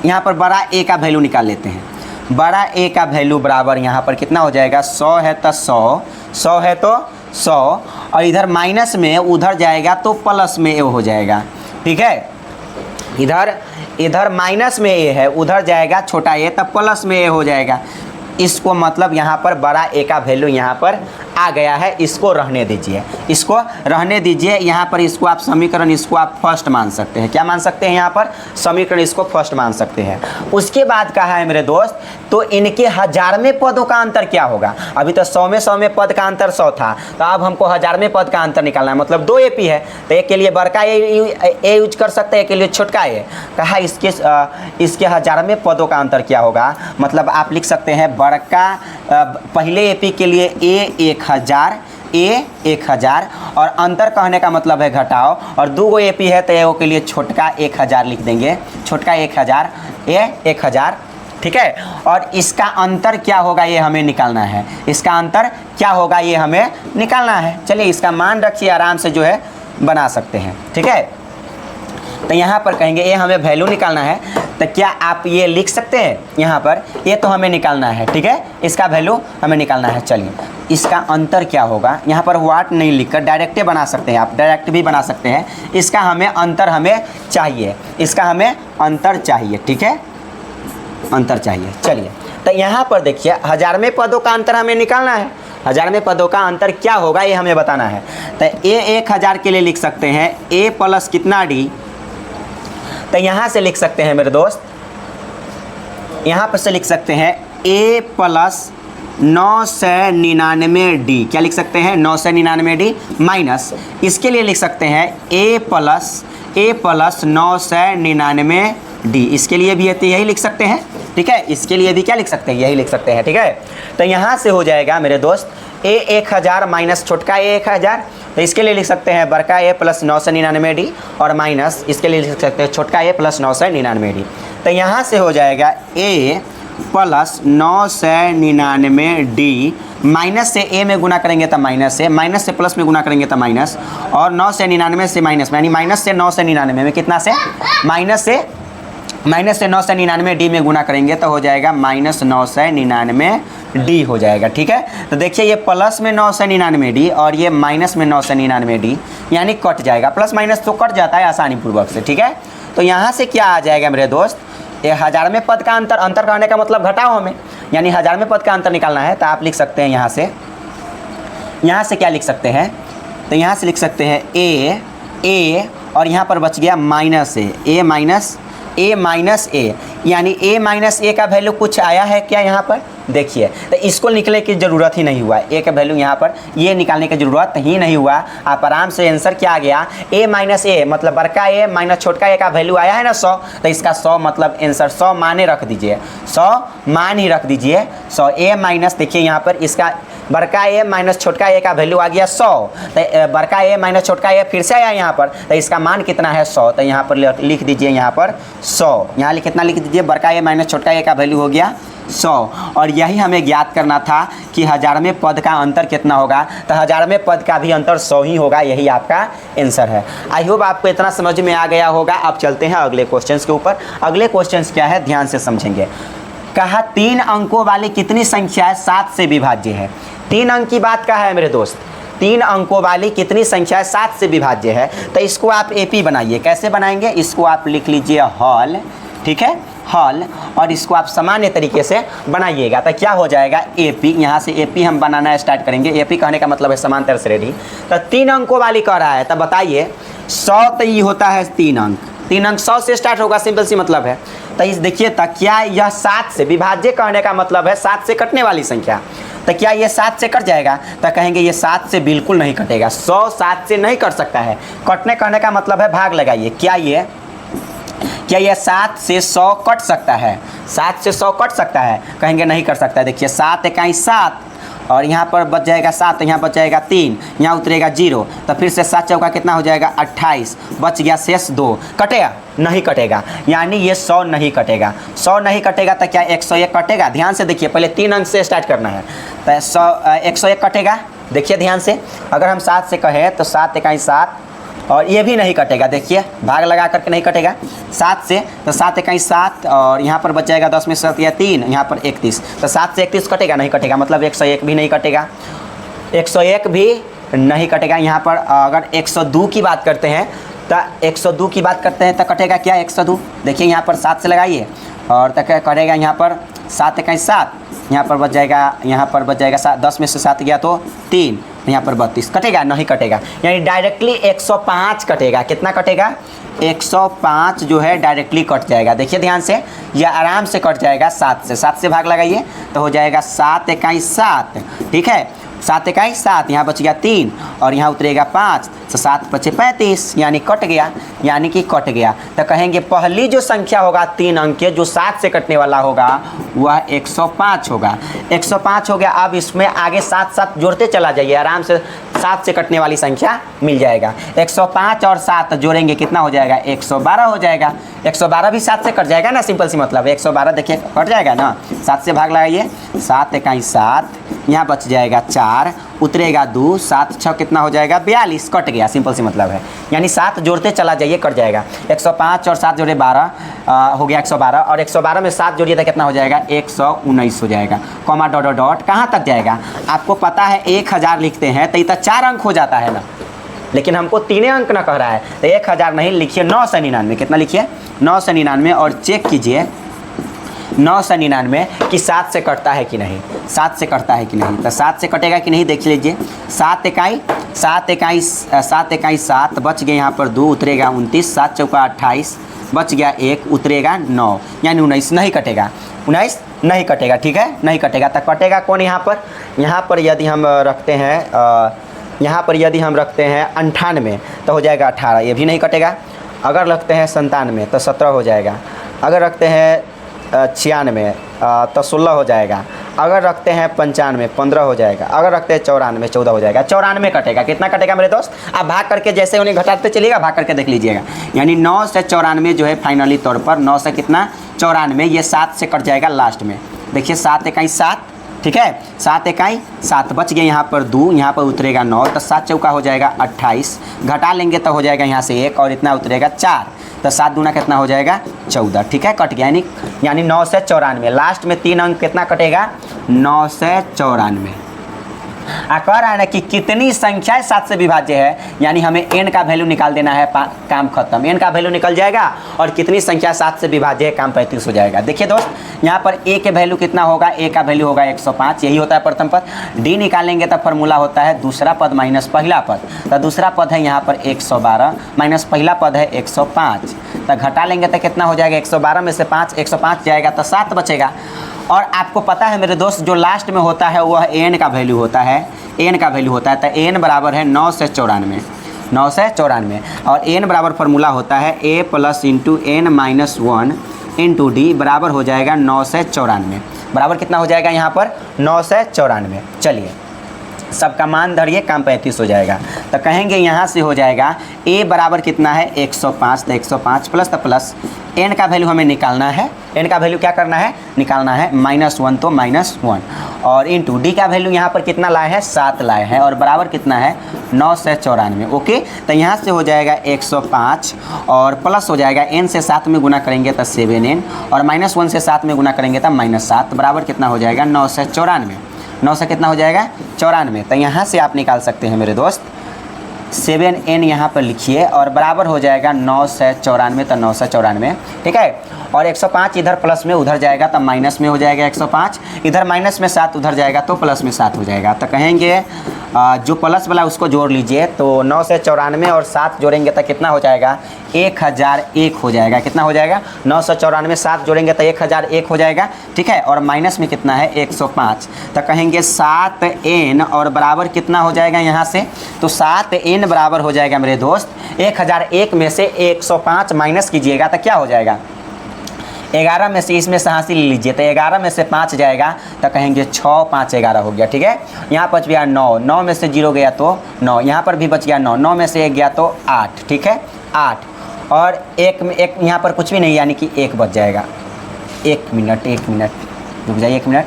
यहाँ पर बड़ा ए का वैल्यू निकाल लेते हैं, बड़ा ए का वैल्यू बराबर यहाँ पर कितना हो जाएगा 100 है तो 100 है तो 100, और इधर माइनस में उधर जाएगा तो प्लस में ए हो जाएगा, ठीक है। इधर माइनस में ए है, उधर जाएगा छोटा ए तब प्लस में ए हो जाएगा। इसको मतलब यहाँ पर बड़ा ए का वैल्यू यहाँ पर आ गया है, इसको रहने दीजिए, इसको रहने दीजिए। यहाँ पर इसको आप समीकरण, इसको आप फर्स्ट मान सकते हैं, क्या मान सकते हैं, यहाँ पर समीकरण इसको फर्स्ट मान सकते हैं। उसके बाद कहा है मेरे दोस्त, तो इनके 1000वें पदों का अंतर क्या होगा। अभी तो 100वें पद का अंतर 100 था, तो अब हमको 1000वें पद का अंतर निकालना है, मतलब 2 एपी है, तो एक के लिए बड़का ए यूज कर सकते हैं, एक के लिए छोटका ए। कहा इसके 1000वें पदों का अंतर क्या होगा, मतलब आप लिख सकते हैं बड़का पहले एपी के लिए ए 1000 और अंतर कहने का मतलब है घटाओ, और 2 गो एपी है तो एगो के लिए छोटका 1000 लिख देंगे, छोटका 1000 ए 1000, ठीक है। और इसका अंतर क्या होगा ये हमें निकालना है, इसका अंतर क्या होगा ये हमें निकालना है। चलिए इसका मान रखिए, आराम से जो है बना सकते हैं, ठीक है। तो यहाँ पर कहेंगे ये हमें वैल्यू निकालना है, तो क्या आप ये लिख सकते हैं, यहाँ पर ये तो हमें निकालना है, ठीक है, इसका वैल्यू हमें निकालना है। चलिए इसका अंतर क्या होगा, यहाँ पर वाट नहीं लिखकर डायरेक्ट बना सकते हैं, आप डायरेक्ट भी बना सकते हैं। इसका हमें अंतर हमें चाहिए, इसका हमें अंतर चाहिए, ठीक है, अंतर चाहिए। चलिए तो यहाँ पर देखिए 1000वें पदों का अंतर हमें निकालना है, 1000वें पदों का अंतर क्या होगा ये हमें बताना है। तो ए 1000 के लिए लिख सकते हैं ए प्लस कितना डी, तो यहाँ से लिख सकते हैं मेरे दोस्त, यहाँ पर से लिख सकते हैं ए प्लस 999 डी, क्या लिख सकते हैं 999 डी, माइनस इसके लिए लिख सकते हैं ए प्लस 999 डी, इसके लिए भी यही लिख सकते हैं, ठीक है, इसके लिए भी क्या लिख सकते हैं, यही लिख सकते हैं, ठीक है। तो यहाँ से हो जाएगा मेरे दोस्त ए 1000 माइनस छोटका ए 1000, तो इसके लिए लिख सकते हैं बड़का ए प्लस 999D और माइनस इसके लिए लिख सकते हैं छोटका ए प्लस 999D। तो यहाँ से हो जाएगा ए प्लस 999D, माइनस से ए में गुना करेंगे तो माइनस से प्लस में गुना करेंगे तो माइनस, और 999 से माइनस यानी माइनस से 999 में कितना से माइनस से 999D में गुना करेंगे तो हो जाएगा माइनस 999D हो जाएगा। ठीक है, तो देखिए ये प्लस में 999D और ये माइनस में 999D यानी कट जाएगा, प्लस माइनस तो कट जाता है आसानी पूर्वक से। ठीक है, तो यहाँ से क्या आ जाएगा मेरे दोस्त, ये 1000वें पद का अंतर करने का मतलब घटाओ हमें, यानी 1000वें पद का अंतर निकालना है। तो आप लिख सकते हैं यहाँ से क्या लिख सकते हैं, तो यहाँ से लिख सकते हैं ए और यहाँ पर बच गया माइनस ए माइनस ए, यानी ए माइनस ए का वैल्यू कुछ आया है क्या यहाँ पर, देखिए। तो इसको निकलने की ज़रूरत ही नहीं हुआ, ए का वैल्यू यहाँ पर ये निकालने की ज़रूरत ही नहीं हुआ। आप आराम से आंसर क्या आ गया, ए माइनस ए मतलब बड़का ए माइनस छोटका ए का वैल्यू आया है ना 100, तो इसका 100 मतलब आंसर 100 माने रख दीजिए, 100 मान ही रख दीजिए। 100 ए माइनस, देखिए यहाँ पर इसका बड़का ए माइनस छोटका ए का वैल्यू आ गया 100, तो बड़का ए माइनस छोटका ए फिर से आया यहाँ पर, तो इसका मान कितना है 100, तो यहाँ पर लिख दीजिए यहाँ पर 100, यहाँ कितना लिख दीजिए, बड़का ए माइनस छोटका ए का वैल्यू हो गया 100। और यही हमें ज्ञात करना था कि 1000वें पद का अंतर कितना होगा, तो 1000वें पद का भी अंतर 100 ही होगा, यही आपका आंसर है। आई होप आपको इतना समझ में आ गया होगा। अब चलते हैं अगले क्वेश्चंस के ऊपर। अगले क्वेश्चंस क्या है, ध्यान से समझेंगे। कहा 3 अंकों वाली कितनी संख्या 7 से विभाज्य है। 3 अंक की बात का है मेरे दोस्त, 3 अंकों वाली कितनी संख्या 7 से विभाज्य है। तो इसको आप एपी बनाइए, कैसे बनाएंगे, इसको आप लिख लीजिए हॉल, ठीक है, हॉल, और इसको आप सामान्य तरीके से बनाइएगा। तो क्या हो जाएगा एपी, यहाँ से एपी हम बनाना स्टार्ट करेंगे। एपी कहने का मतलब है समांतर श्रेणी। तो 3 अंकों वाली कह रहा है, तब बताइए 100 तो ये होता है 3 अंक, 3 अंक 100 से स्टार्ट होगा, सिंपल सी मतलब है। तो इस देखिए तक क्या यह 7 से विभाज्य कहने का मतलब है 7 से कटने वाली संख्या। तो क्या ये 7 से कट जाएगा, तो कहेंगे ये 7 से बिल्कुल नहीं कटेगा, 100 7 से नहीं कट सकता है। कटने कहने का मतलब है भाग लगाइए, क्या ये 7 से 100 कट सकता है, 7 से 100 कट सकता है, कहेंगे नहीं कर सकता है। देखिए 7 इकाई 7 और यहाँ पर बच जाएगा 7, यहाँ बच जाएगा 3, यहाँ उतरेगा 0, तो फिर से 7 चौका कितना हो जाएगा 28, बच गया शेष 2, कटेगा नहीं कटेगा, यानी ये 100 नहीं कटेगा। 100 नहीं कटेगा तो क्या 101 कटेगा, ध्यान से देखिए, पहले 3 अंक से स्टार्ट करना है। तो 101 कटेगा, देखिए ध्यान से, अगर हम 7 से कहें तो 7 इकाई 7 और ये भी नहीं कटेगा, देखिए भाग लगा करके नहीं कटेगा 7 से, तो 7 इकाई 7 और यहाँ पर बच जाएगा 10 में 7 या 3, यहाँ पर 31, तो 7 से 31 कटेगा नहीं कटेगा, मतलब 101 भी नहीं कटेगा, 101 भी नहीं कटेगा। यहाँ पर अगर 102 की बात करते हैं तो 102 की बात करते हैं तो कटेगा क्या 102, देखिए यहाँ पर 7 से लगाइए और तक करेगा यहाँ पर 7 इकाई 7, यहाँ पर बच जाएगा 7, 10 में से 7 गया तो 3, यहाँ पर 32, कटेगा नहीं कटेगा, यानी डायरेक्टली 105 कटेगा। कितना कटेगा 105 जो है डायरेक्टली कट जाएगा। देखिए ध्यान से, यह आराम से कट जाएगा 7 से भाग लगाइए तो हो जाएगा 7 इकाई 7, ठीक है, 7 इकाई 7, यहाँ बच गया 3 और यहाँ उतरेगा 5, तो 7 बचे 35, यानी कट गया, यानी कि कट गया। तो कहेंगे पहली जो संख्या होगा 3 अंक के जो 7 से कटने वाला होगा वह 105 होगा। 105 हो गया। अब इसमें आगे 7 जोड़ते चला जाइए, आराम से 7 से कटने वाली संख्या मिल जाएगा। 105 और 7 जोड़ेंगे कितना हो जाएगा 112 हो जाएगा। 112 भी 7 से कट जाएगा ना, सिंपल सी मतलब 112 देखिए कट जाएगा ना, 7 से भाग लगाइए, 7 इकाई 7, यहाँ बच जाएगा 4, उतरेगा 2, 7 6 कितना हो जाएगा 42, कट गया, सिंपल सी मतलब है, यानी 7 जोड़ते चला जाइए कट जाएगा। 105 और 7 जोड़े 12 हो गया 112, और 112 में 7 जोड़िए तो कितना हो जाएगा 119 हो जाएगा। कॉमा डॉट डॉट डॉट कहाँ तक जाएगा, आपको पता है 1000 लिखते हैं तो ये तो 4 अंक हो जाता है ना, लेकिन हमको 3 अंक ना कह रहा है, तो 1000 नहीं लिखिए 999, कितना लिखिए 999, और चेक कीजिए 999 कि 7 से कटता है कि नहीं, 7 से कटता है कि नहीं। तो 7 से कटेगा कि नहीं देख लीजिए, 7 इकाई 7 बच गए, यहाँ पर 2 उतरेगा 29, 7 चौका 28, बच गया 1 उतरेगा 9, यानी 19 नहीं कटेगा, 19 नहीं कटेगा, ठीक है, नहीं कटेगा। तो कटेगा कौन यहाँ पर यदि हम रखते हैं यहाँ पर यदि हम रखते हैं 98 तो हो जाएगा 18, ये भी नहीं कटेगा। अगर रखते हैं 97 तो 17 हो जाएगा। अगर रखते हैं 96 तो 16 हो जाएगा। अगर रखते हैं 95 15 हो जाएगा, अगर रखते हैं 94 14 हो जाएगा। 94 कटेगा, कितना कटेगा मेरे दोस्त? आप भाग करके जैसे उन्हें घटाते चलिएगा, भाग करके देख लीजिएगा। यानी 9 से 94 जो है फाइनली तौर पर 9 से कितना 94, ये 7 से कट जाएगा लास्ट में। देखिए 7 इकाई 7, ठीक है, 7 इकाई 7 बच गए, यहाँ पर 2, यहाँ पर उतरेगा 9, तो 7 चौका हो जाएगा 28, घटा लेंगे तो हो जाएगा यहाँ से 1 और इतना उतरेगा 4, तो 7 दूना कितना हो जाएगा 14, ठीक है, कट गया। यानी 9 से 94, लास्ट में 3 अंक कितना कटेगा 9 से 94। कह रहा है ना कि कितनी संख्याएं 7 से विभाज्य है, यानी हमें n का वैल्यू निकाल देना है, काम खत्म। n का वैल्यू निकल जाएगा और कितनी संख्या 7 से विभाज्य है, काम 35 हो जाएगा। देखिए दोस्त, यहाँ पर a के वैल्यू कितना होगा, a का वैल्यू होगा 105, यही होता है प्रथम पद। d निकालेंगे तो फॉर्मूला होता है दूसरा पद माइनस पहला पद, तो दूसरा पद है यहाँ पर 112 माइनस पहला पद है 105, तो घटा लेंगे तो कितना हो जाएगा 112 में से 105 जाएगा तो 7 बचेगा। और आपको पता है मेरे दोस्त, जो लास्ट में होता है वह n का वैल्यू होता है, n का वैल्यू होता है, तो n बराबर है 9 से 94, 9 से 94, और n बराबर फार्मूला होता है a plus into n minus 1 into D बराबर हो जाएगा 9 से 94, बराबर कितना हो जाएगा यहाँ पर 9 से 94। चलिए सबका मान धरिए, काम 35 हो जाएगा, तो कहेंगे यहाँ से हो जाएगा a बराबर कितना है 105, तो 105 प्लस तो प्लस n का वैल्यू हमें निकालना है, n का वैल्यू क्या करना है निकालना है, -1 तो -1, और इंटू डी का वैल्यू यहाँ पर कितना लाए हैं 7 लाए हैं, और बराबर कितना है 9 से 94। ओके, तो यहाँ से हो जाएगा 105 और प्लस हो जाएगा n से 7 में गुना करेंगे तो 7n, और -1 से 7 में गुना करेंगे तो -7, बराबर कितना हो जाएगा 9 से 94। 9 से कितना हो जाएगा 94, तो यहाँ से आप निकाल सकते हैं मेरे दोस्त 7n यहाँ पर लिखिए, और बराबर हो जाएगा 9 से 94, तो 9 से 94, ठीक है। और 105 इधर प्लस में उधर जाएगा तो माइनस में हो जाएगा 105, इधर माइनस में 7 उधर जाएगा तो प्लस में 7 हो जाएगा। तो कहेंगे जो प्लस वाला उसको जोड़ लीजिए, तो 9 से 94 और 7 जोड़ेंगे तो कितना हो जाएगा 1001 हो जाएगा। कितना हो जाएगा 9 से 94 7 जोड़ेंगे तो 1001 हो जाएगा, ठीक है, और माइनस में कितना है 105, तो कहेंगे 7n और बराबर कितना हो जाएगा यहाँ से, तो 7n बराबर हो जाएगा मेरे दोस्त 1001 में से 105 माइनस कीजिएगा तो क्या हो जाएगा 11 में से, इसमें से हासिल ले लीजिए, तो 11 में से 5 जाएगा तो कहेंगे 6 5 11 हो गया, ठीक है। यहाँ बच गया 9, 9 में से 0 गया तो 9, यहाँ पर भी बच गया 9, 9 में से 1 गया तो 8, ठीक है 8, और एक में एक यहाँ पर कुछ भी नहीं, यानी कि 1 बच जाएगा। 1 मिनट रुक जाइए, 1 मिनट,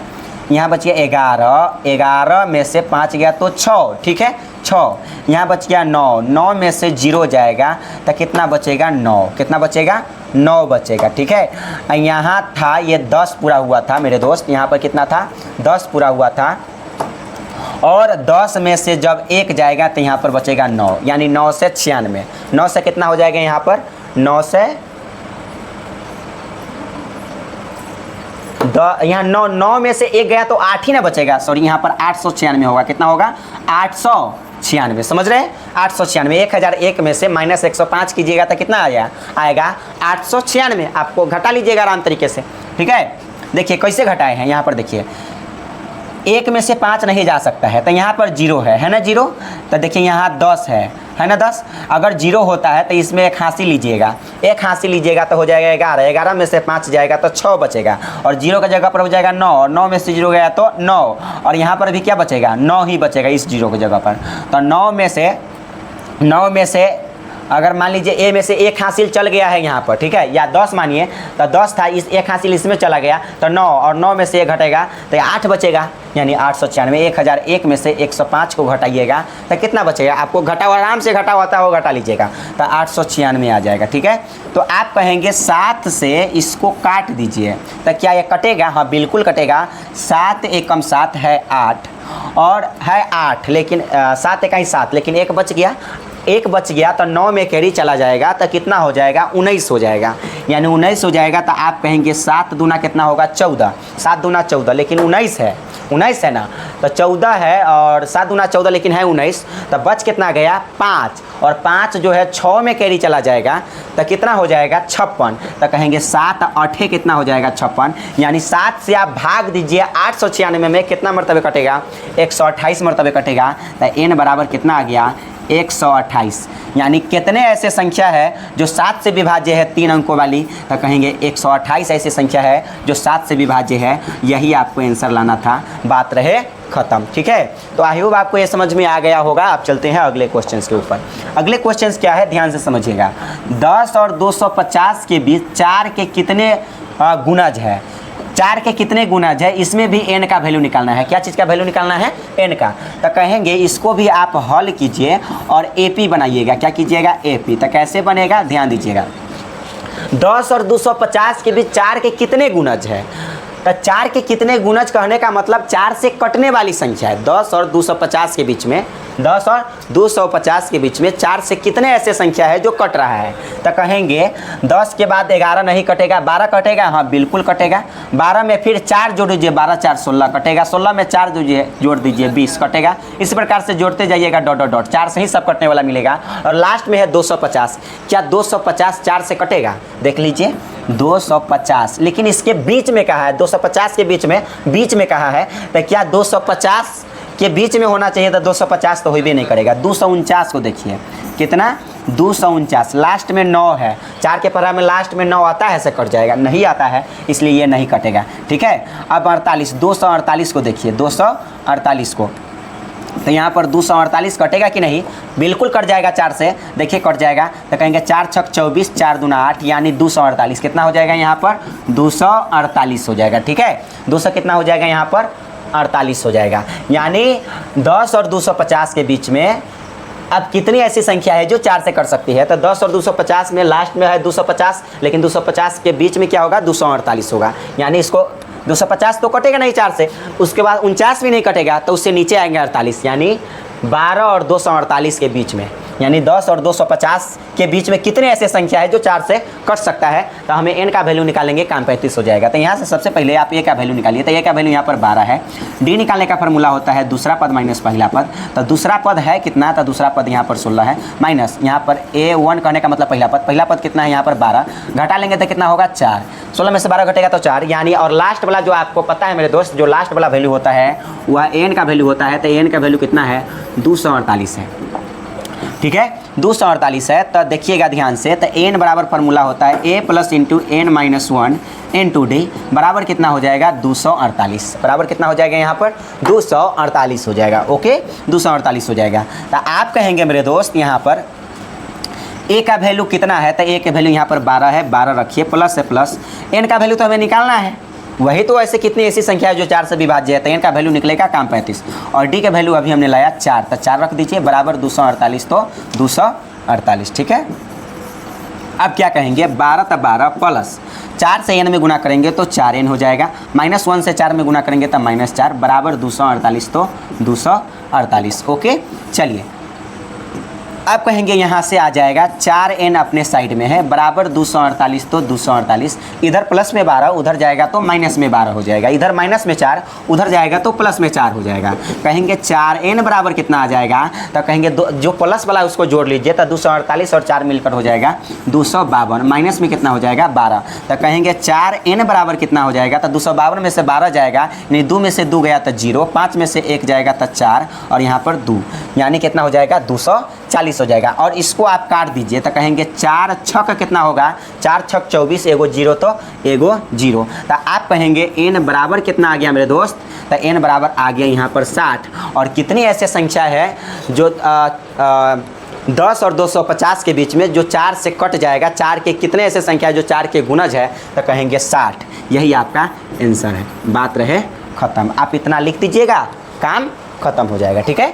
यहाँ बच गया 11, 11 में से 5 गया तो 6, ठीक है 6, यहाँ बच गया 9, 9 में से 0 जाएगा तो कितना बचेगा 9, कितना बचेगा 9 बचेगा, ठीक है। यहाँ था ये 10 पूरा हुआ था मेरे दोस्त, यहाँ पर कितना था 10 पूरा हुआ था, और 10 में से जब 1 जाएगा तो यहाँ पर बचेगा 9, यानी 9 से 96, 9 से कितना हो जाएगा यहाँ पर 9 से यहाँ 9 में से 1 गया तो 8 ही ना बचेगा, सॉरी यहाँ पर 896 होगा, कितना होगा 896, समझ रहे हैं 896, 1001 में से माइनस 105 कीजिएगा तो कितना आएगा 896, आपको घटा लीजिएगा आराम तरीके से, ठीक है। देखिए कैसे घटाए हैं, यहाँ पर देखिए 1 में से 5 नहीं जा सकता है, तो यहाँ पर 0 है ना 0, तो देखिए यहाँ 10 है ना 10, अगर 0 होता है तो इसमें एक हांसी लीजिएगा, एक हांसी लीजिएगा तो हो जाएगा 11, 11 में से 5 जाएगा तो 6 बचेगा, और 0 का जगह पर हो जाएगा 9, और 9 में से 0 गया तो 9, और यहाँ पर भी क्या बचेगा 9 ही बचेगा इस 0 की जगह पर। तो 9 में से अगर मान लीजिए ए में से 1 हासिल चल गया है यहाँ पर, ठीक है, या 10 मानिए, तो 10 था, इस 1 हासिल इसमें चला गया तो 9, और 9 में से 1 घटेगा तो 8 बचेगा, यानी 896, 1001 में से 105 को घटाइएगा तो कितना बचेगा, आपको घटाओ आराम से घटा होता है वो घटा लीजिएगा तो 896 आ जाएगा, ठीक है। तो आप कहेंगे 7 से इसको काट दीजिए, तो क्या ये कटेगा, हाँ बिल्कुल कटेगा, 7 एकम 7 है 8, और है 8, लेकिन 7 इकाई 7, लेकिन 1 बच गया, 1 बच गया तो 9 में कैरी चला जाएगा तो कितना हो जाएगा 19 हो जाएगा, यानी 19 हो जाएगा। तो आप कहेंगे 7 दूना कितना होगा 14, 7 दूना 14, लेकिन 19 है ना, तो 14 है और 7 दूना 14, लेकिन है 19, तो बच कितना गया 5, और 5 जो है 6 में कैरी चला जाएगा तो कितना हो जाएगा 56, तो कहेंगे 7 8 कितना हो जाएगा 56, यानी 7 से आप भाग दीजिए 896 में कितना मरतबे कटेगा 128 मरतबे कटेगा, तो n बराबर कितना आ गया 128। यानी कितने ऐसे संख्या है जो 7 से विभाज्य है 3 अंकों वाली, तो कहेंगे 128 ऐसी संख्या है जो 7 से विभाज्य है। यही आपको आंसर लाना था, बात रहे खत्म। ठीक है, तो आई होप आपको ये समझ में आ गया होगा। आप चलते हैं अगले क्वेश्चंस के ऊपर। अगले क्वेश्चंस क्या है, ध्यान से समझिएगा। 10 और 250 के बीच 4 के कितने गुणज है, 4 के कितने गुणज है, इसमें भी n का वैल्यू निकालना है। क्या चीज़ का वैल्यू निकालना है, n का। तो कहेंगे इसको भी आप हल कीजिए और AP बनाइएगा। क्या कीजिएगा, AP। तो कैसे बनेगा, ध्यान दीजिएगा। 10 और 250 के बीच 4 के कितने गुणज है, तो 4 के कितने गुणज कहने का मतलब 4 से कटने वाली संख्या है। 10 और 250 के बीच में, 10 और 250 के बीच में 4 से कितने ऐसे संख्या है जो कट रहा है। तो कहेंगे 10 के बाद 11 नहीं कटेगा, 12 कटेगा, हाँ बिल्कुल कटेगा। 12 में फिर 4 जोड़ दीजिए, 12 4 16 कटेगा। 16 में 4 जोड़ दीजिए 20 कटेगा। इस प्रकार से जोड़ते जाइएगा, डॉट डॉट डॉट, 4 से ही सब कटने वाला मिलेगा। और लास्ट में है 250। क्या 250 4 से कटेगा, देख लीजिए 250। लेकिन इसके बीच में कहा है, 250 के बीच में कहा है, तो क्या 250 के बीच में होना चाहिए, तो 250 तो हो भी नहीं करेगा। 249 को देखिए, कितना 249, लास्ट में 9 है। 4 के पढ़ा में लास्ट में 9 आता है, से कट जाएगा, नहीं आता है, इसलिए ये नहीं कटेगा। ठीक है, अब 48, 248 को देखिए, 248 को, तो यहाँ पर 248 कटेगा कि नहीं, बिल्कुल कट जाएगा 4 से, देखिए कट जाएगा। तो कहेंगे 4 छक 24, 4 दूना 8, यानी 248 कितना हो जाएगा यहाँ पर, 248 हो जाएगा। ठीक है, 200 कितना हो जाएगा यहाँ पर, 48 हो जाएगा। यानी 10 और 250 के बीच में अब कितनी ऐसी संख्या है जो 4 से कट सकती है, तो 10 और 250 में लास्ट में है 250, लेकिन 250 के बीच में क्या होगा, 248 होगा। यानी इसको 250 तो कटेगा नहीं 4 से, उसके बाद 49 भी नहीं कटेगा, तो उससे नीचे आएंगे 48, यानी 12 और 248 के बीच में, यानी 10 और 250 के बीच में कितने ऐसे संख्या है जो 4 से कट सकता है। तो हमें n का वैल्यू निकालेंगे, काम 35 हो जाएगा। तो यहाँ से सबसे पहले आप a का वैल्यू निकालिए। तो a का वैल्यू यहाँ पर 12 है। d निकालने का फार्मूला होता है दूसरा पद माइनस पहला पद। तो दूसरा पद है कितना, तो दूसरा पद यहाँ पर 16 है, माइनस यहाँ पर a1 कहने का मतलब पहला पद कितना है यहाँ पर 12, घटा लेंगे तो कितना होगा 4, 16 में से 12 घटेगा तो 4, यानी। और लास्ट वाला जो आपको पता है मेरे दोस्त, जो लास्ट वाला वैल्यू होता है वह n का वैल्यू होता है। तो n का वैल्यू कितना है, 248 है। ठीक है, 248 है। तो देखिएगा ध्यान से, तो n बराबर फार्मूला होता है a plus into n minus 1 into D, बराबर कितना हो जाएगा, 248। बराबर कितना हो जाएगा यहाँ पर, 248 हो जाएगा। ओके, 248 हो जाएगा। तो आप कहेंगे मेरे दोस्त यहाँ पर a का वैल्यू कितना है, तो a का वैल्यू यहाँ पर 12 है, 12 रखिए, प्लस है प्लस, n का वैल्यू तो हमें निकालना है, वही तो ऐसे कितनी ऐसी संख्या है जो 4 से विभाज्य है। तो n का वैल्यू निकलेगा, काम 35, और d का वैल्यू अभी हमने लाया 4, तो 4 रख दीजिए, बराबर 248, तो 248। ठीक है, अब क्या कहेंगे, 12 तो 12 प्लस 4 से n में गुना करेंगे तो 4n हो जाएगा, माइनस 1 से 4 में गुना करेंगे तो -4, बराबर 248, तो 248। ओके, चलिए अब कहेंगे यहाँ से आ जाएगा 4n अपने साइड में है, बराबर 248, तो 248, इधर प्लस में 12 उधर जाएगा तो माइनस में 12 हो जाएगा, इधर माइनस में 4 उधर जाएगा तो प्लस में 4 हो जाएगा। कहेंगे 4n बराबर कितना आ जाएगा, तो कहेंगे जो प्लस वाला है उसको जोड़ लीजिए, तो 248 और 4 मिलकर हो जाएगा 252, माइनस में कितना हो जाएगा 12। तो कहेंगे 4n बराबर कितना हो जाएगा, तो 252 में से 12 जाएगा, यानी 2 में से 2 गया तो 0, 5 में से 1 जाएगा तो 4, और यहाँ पर 2, यानी कितना हो जाएगा 240 हो जाएगा। और इसको आप काट दीजिए, तो कहेंगे 4 छक कितना होगा, 4 छक 24, एगो 0 तो एगो 0। तो आप कहेंगे n बराबर कितना आ गया मेरे दोस्त, तो n बराबर आ गया यहाँ पर 60। और कितनी ऐसे संख्या है जो 10 और 250 के बीच में जो 4 से कट जाएगा, 4 के कितने ऐसे संख्या है जो 4 के गुणज है, तो कहेंगे 60। यही आपका आंसर है, बात रहे ख़त्म। आप इतना लिख दीजिएगा, काम ख़त्म हो जाएगा। ठीक है,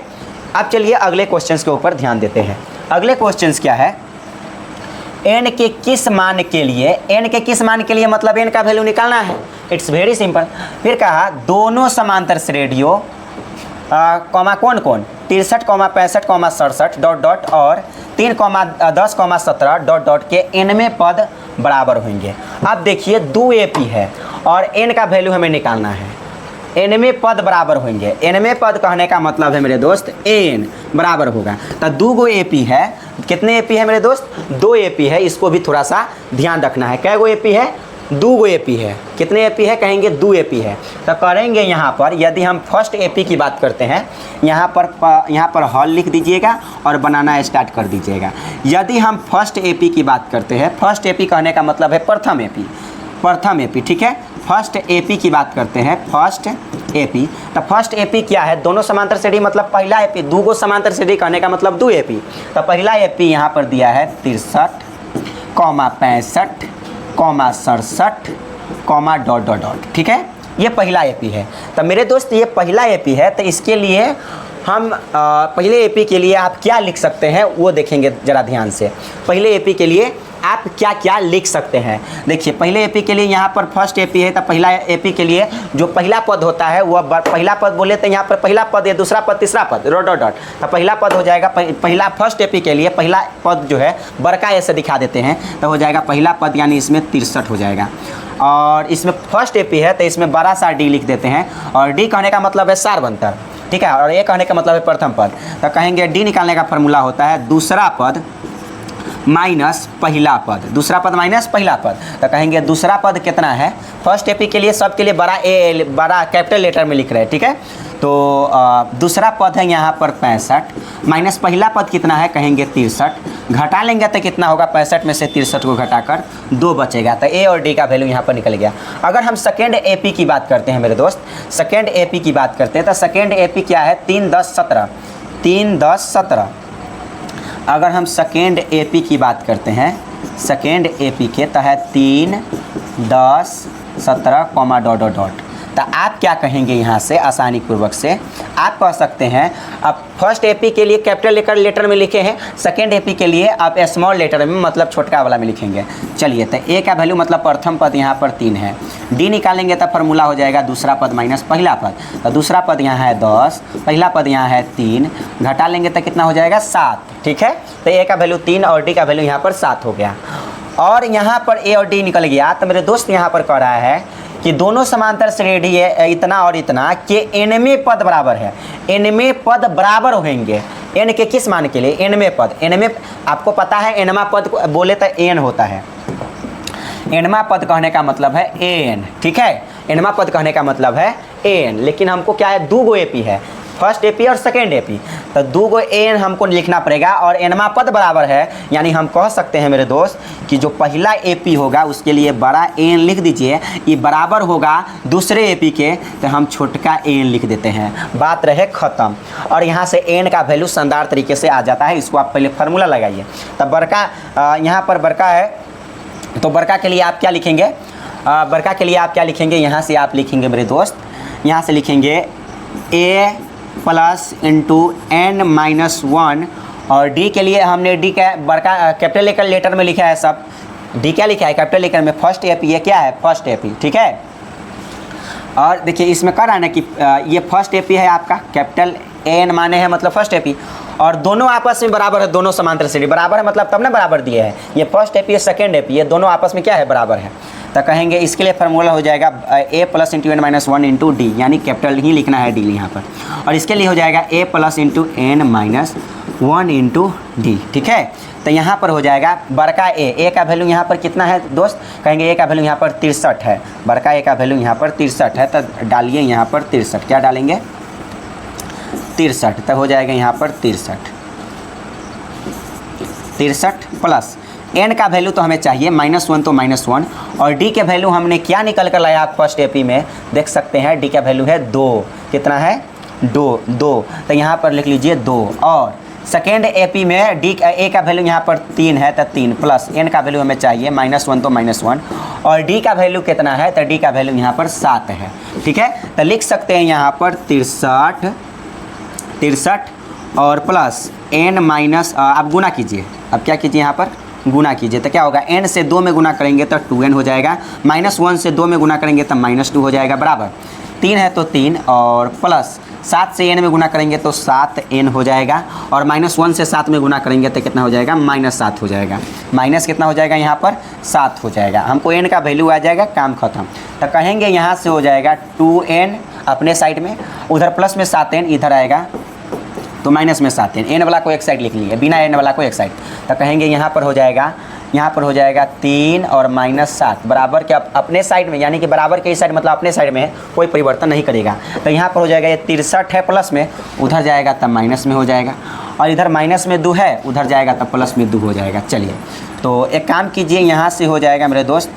अब चलिए अगले क्वेश्चंस के ऊपर ध्यान देते हैं। अगले क्वेश्चंस क्या है, n के किस मान के लिए, n के किस मान के लिए मतलब n का वैल्यू निकालना है, इट्स वेरी सिंपल। फिर कहा दोनों समांतर श्रेणियों कॉमा कौन कौन 63, 65, 67 डॉट डॉट और 3, 10, 17 डॉट डॉट के nवें पद बराबर होंगे। अब देखिए 2 AP है और n का वैल्यू हमें निकालना है, nवें पद बराबर होंगे। nवें पद कहने का मतलब है मेरे दोस्त n बराबर होगा, तो 2 AP है। कितने AP है मेरे दोस्त, 2 AP है। इसको भी थोड़ा सा ध्यान रखना है, कै गो AP है, 2 एपी है। कितने एपी है कहेंगे 2 एपी है। तो करेंगे यहाँ पर यदि हम फर्स्ट एपी की बात करते हैं, यहाँ पर हॉल लिख दीजिएगा और बनाना स्टार्ट कर दीजिएगा। यदि हम फर्स्ट एपी की बात करते हैं, फर्स्ट एपी कहने का मतलब है प्रथम एपी, प्रथम एपी, ठीक है। फर्स्ट एपी की बात करते हैं, फर्स्ट एपी। तो फर्स्ट एपी क्या है, दोनों समांतर श्रेणी मतलब पहला एपी, 2 गो समांतर श्रेणी कहने का मतलब 2 एपी। तो पहला एपी यहाँ पर दिया है 63, 65, 67, डॉट डॉट डॉट, ठीक है। ये पहला एपी है। तो मेरे दोस्त ये पहला एपी है, तो इसके लिए हम पहले एपी के लिए आप क्या लिख सकते हैं वो देखेंगे ज़रा ध्यान से। पहले एपी के लिए आप क्या क्या लिख सकते हैं, देखिए। पहले एपी के लिए यहाँ पर फर्स्ट एपी है, तो पहला एपी के लिए जो पहला पद होता है वह पहला पद बोले तो यहाँ पर पहला पद है, दूसरा पद, तीसरा पद, डॉट डॉट डॉट। तो पहला पद हो जाएगा, पहला फर्स्ट एपी के लिए पहला पद जो है बड़का ऐसे दिखा देते हैं, तो हो जाएगा पहला पद, यानी इसमें 63 हो जाएगा। और इसमें फर्स्ट एपी है तो इसमें बड़ा सा डी लिख देते हैं, और डी कहने का मतलब है सार्वंतर, ठीक है। और ए कहने का मतलब है प्रथम पद। तो कहेंगे डी निकालने का फॉर्मूला होता है दूसरा पद माइनस पहला पद, दूसरा पद माइनस पहला पद। तो कहेंगे दूसरा पद कितना है, फर्स्ट एपी के लिए सब के लिए बड़ा ए, बड़ा कैपिटल लेटर में लिख रहे हैं, ठीक है। तो दूसरा पद है यहाँ पर 65 माइनस पहला पद कितना है कहेंगे 63, घटा लेंगे तो कितना होगा, 65 में से 63 को घटाकर 2 बचेगा। तो ए और डी का वैल्यू यहाँ पर निकल गया। अगर हम सेकेंड एपी की बात करते हैं मेरे दोस्त, सेकेंड एपी की बात करते हैं, तो सेकेंड एपी क्या है 3, 10, 17, 3, 10, 17। अगर हम सेकेंड एपी की बात करते हैं, सेकेंड एपी के तहत 3, 10, 17, डॉट डॉट डॉट। तो आप क्या कहेंगे यहाँ से आसानी पूर्वक से आप कह सकते हैं, अब फर्स्ट एपी के लिए कैपिटल लेटर में लिखे हैं, सेकेंड एपी के लिए आप स्मॉल लेटर में मतलब छोटका वाला में लिखेंगे। चलिए, तो ए का वैल्यू मतलब प्रथम पद यहाँ पर 3 है, डी निकालेंगे तो फॉर्मूला हो जाएगा दूसरा पद माइनस पहला पद। तो दूसरा पद यहाँ है 10, पहला पद यहाँ है 3, घटा लेंगे तो कितना हो जाएगा 7, ठीक है। तो ए का वैल्यू 3 और डी का वैल्यू यहाँ पर 7 हो गया। और यहाँ पर ए और डी निकल गया। तो मेरे दोस्त यहाँ पर कह रहा है कि दोनों समांतर श्रेणी है इतना और इतना के एनवें पद बराबर है, एनवें पद बराबर होंगे। एन के किस मान के लिए, एनवें पद, एनवें आपको पता है एनवा पद बोले तो एन होता है, एनवा पद कहने का मतलब है एन, ठीक है। एनवा पद कहने का मतलब है एन, लेकिन हमको क्या है 2 गो एपी है, फर्स्ट एपी और सेकेंड एपी। तो 2 गो एन हमको लिखना पड़ेगा और एनवा पद बराबर है, यानी हम कह सकते हैं मेरे दोस्त कि जो पहला एपी होगा उसके लिए बड़ा एन लिख दीजिए, ये बराबर होगा दूसरे एपी के, तो हम छोटका एन लिख देते हैं, बात रहे ख़त्म। और यहाँ से एन का वैल्यू शानदार तरीके से आ जाता है। इसको आप पहले फार्मूला लगाइए। तब बड़का यहाँ पर बड़का है, तो बड़का के लिए आप क्या लिखेंगे, बड़का के लिए आप क्या लिखेंगे, यहाँ से आप लिखेंगे मेरे दोस्त, यहाँ से लिखेंगे ए प्लस इंटू एन माइनस 1। और डी के लिए हमने डी का बड़का कैपिटल लेटर में लिखा है सब, डी क्या लिखा है कैपिटल लेटर में, फर्स्ट एपी, ये क्या है फर्स्ट एपी, ठीक है। और देखिए इसमें कर रहा है ना कि ये फर्स्ट एपी है आपका, कैपिटल एन माने है मतलब फर्स्ट एपी, और दोनों आपस में बराबर है, दोनों समांतर श्रेणी बराबर है मतलब तब ना बराबर दिए है, ये फर्स्ट एपी है सेकेंड एपी, ये दोनों आपस में क्या है बराबर है। तो कहेंगे इसके लिए फार्मूला हो जाएगा A plus into N minus 1 into D, यानी कैपिटल ही लिखना है डी यहाँ पर। और इसके लिए हो जाएगा A plus into N minus 1 into D, ठीक है। तो यहाँ पर हो जाएगा बड़का ए का वैल्यू यहाँ पर कितना है दोस्त, कहेंगे ए का वैल्यू यहाँ पर 63 है, बड़का ए का वैल्यू यहाँ पर 63 है। तो डालिए यहाँ पर 63, क्या डालेंगे 63, तो हो जाएगा यहाँ पर 63 प्लस एन का वैल्यू तो हमें चाहिए -1, तो -1, और डी के वैल्यू हमने क्या निकल कर लाया आप फर्स्ट एपी में देख सकते हैं, डी का वैल्यू है 2, कितना है 2, तो यहाँ पर लिख लीजिए 2। और सेकेंड एपी में डी ए का वैल्यू यहाँ पर 3 है, तो 3 प्लस एन का वैल्यू हमें चाहिए -1, तो -1, और डी का वैल्यू कितना है, तो डी का वैल्यू यहाँ पर 7 है, ठीक है। तो लिख सकते हैं यहाँ पर 63 और प्लस एन माइनस, आप गुना कीजिए, अब क्या कीजिए यहाँ पर गुना कीजिए, तो क्या होगा n से 2 में गुना करेंगे तो 2n हो जाएगा, -1 से 2 में गुना करेंगे तो -2 हो जाएगा, बराबर 3 है तो 3, और प्लस 7 से n में गुना करेंगे तो 7n हो जाएगा, और -1 से 7 में गुना करेंगे तो कितना हो जाएगा -7 हो जाएगा, माइनस कितना हो जाएगा यहाँ पर 7 हो जाएगा, हमको n का वैल्यू आ जाएगा, काम खत्म। तो कहेंगे यहाँ से हो जाएगा 2n अपने साइड में, उधर प्लस में 7n इधर आएगा तो माइनस में 7n, एन वाला को एक साइड लिख लिए, बिना एन वाला को एक साइड। तो कहेंगे यहाँ पर हो जाएगा यहाँ पर हो जाएगा 3 और -7 बराबर के अपने साइड में, यानी कि बराबर के इस साइड मतलब अपने साइड में है, कोई परिवर्तन नहीं करेगा। तो यहाँ पर हो जाएगा ये 63 है प्लस में, उधर जाएगा तब माइनस में हो जाएगा, और इधर माइनस में 2 है, उधर जाएगा तब प्लस में 2 हो जाएगा। चलिए तो एक काम कीजिए, यहाँ से हो जाएगा मेरे दोस्त,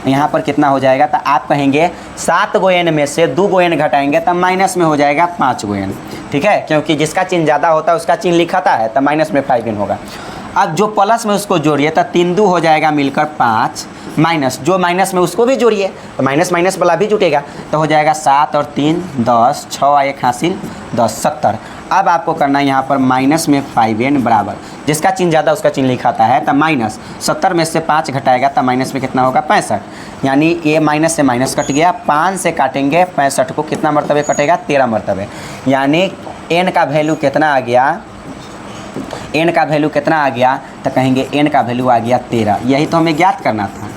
यहाँ पर कितना हो जाएगा, तो आप कहेंगे 7 गो n में से 2 गो n घटाएंगे तब माइनस में हो जाएगा 5 गो n, ठीक है, क्योंकि जिसका चिन्ह ज़्यादा होता है उसका चिन्ह लिखाता है, तब माइनस में 5n होगा। अब जो प्लस में उसको जोड़िए तो 3 2 हो जाएगा मिलकर 5, माइनस जो माइनस में उसको भी जोड़िए तो माइनस माइनस वाला भी जुटेगा, तो हो जाएगा 7 और 3 10, 6 और 1 हासिल 10, 70। अब आपको करना है यहाँ पर माइनस में 5n बराबर, जिसका चिन्ह ज़्यादा उसका चिन्ह लिखाता है, तब माइनस 70 में से 5 घटाएगा तब माइनस में कितना होगा 65, यानी ये माइनस से माइनस कट गया, 5 से काटेंगे 65 को, कितना मरतबे कटेगा 13 मरतबे, यानी n का वैल्यू कितना आ गया, n का वैल्यू कितना आ गया, तो कहेंगे n का वैल्यू आ गया 13। यही तो हमें ज्ञात करना था,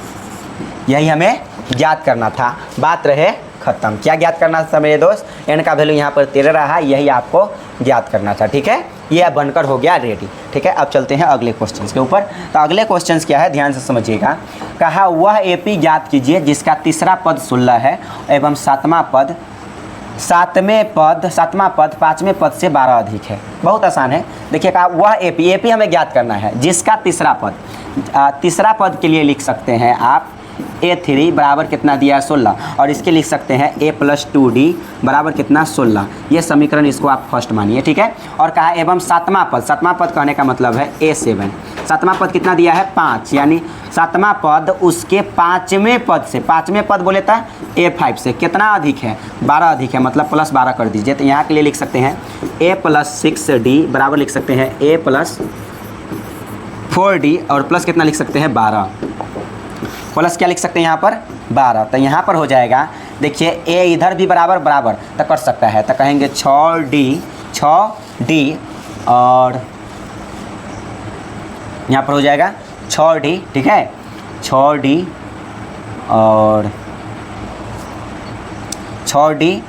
यही हमें ज्ञात करना था, बात रहे ख़त्म। क्या ज्ञात करना था मेरे दोस्त, n का वैल्यू यहाँ पर 13 रहा, यही आपको ज्ञात करना था, ठीक है। ये अब बनकर हो गया रेडी, ठीक है। अब चलते हैं अगले क्वेश्चन के ऊपर। तो अगले क्वेश्चन क्या है, ध्यान से समझिएगा। कहा वह एपी ज्ञात कीजिए जिसका तीसरा पद 16 है एवं सातवां पद 5वें पद से 12 अधिक है। बहुत आसान है, देखिए कहा वह एपी हमें ज्ञात करना है जिसका तीसरा पद के लिए लिख सकते हैं आप A3 बराबर कितना दिया है 16, और इसके लिख सकते हैं A + 2D बराबर कितना 16। ये समीकरण इसको आप फर्स्ट मानिए, ठीक है। और कहा एवं सातवां पद कहने का मतलब है A7। सातवां पद कितना दिया है 5, यानी सातवां पद उसके 5वें पद से, 5वें पद बोले था A5 से कितना अधिक है 12 अधिक है, मतलब +12 कर दीजिए। तो यहाँ के लिए लिख सकते हैं A + 6D बराबर लिख सकते हैं A + 4D, और प्लस कितना लिख सकते हैं 12, प्लस क्या लिख सकते हैं यहाँ पर 12। तो यहाँ पर हो जाएगा, देखिए A इधर भी बराबर तो कर सकता है, तो कहेंगे 6D और यहाँ पर हो जाएगा 6D, ठीक है, 6D और 6D,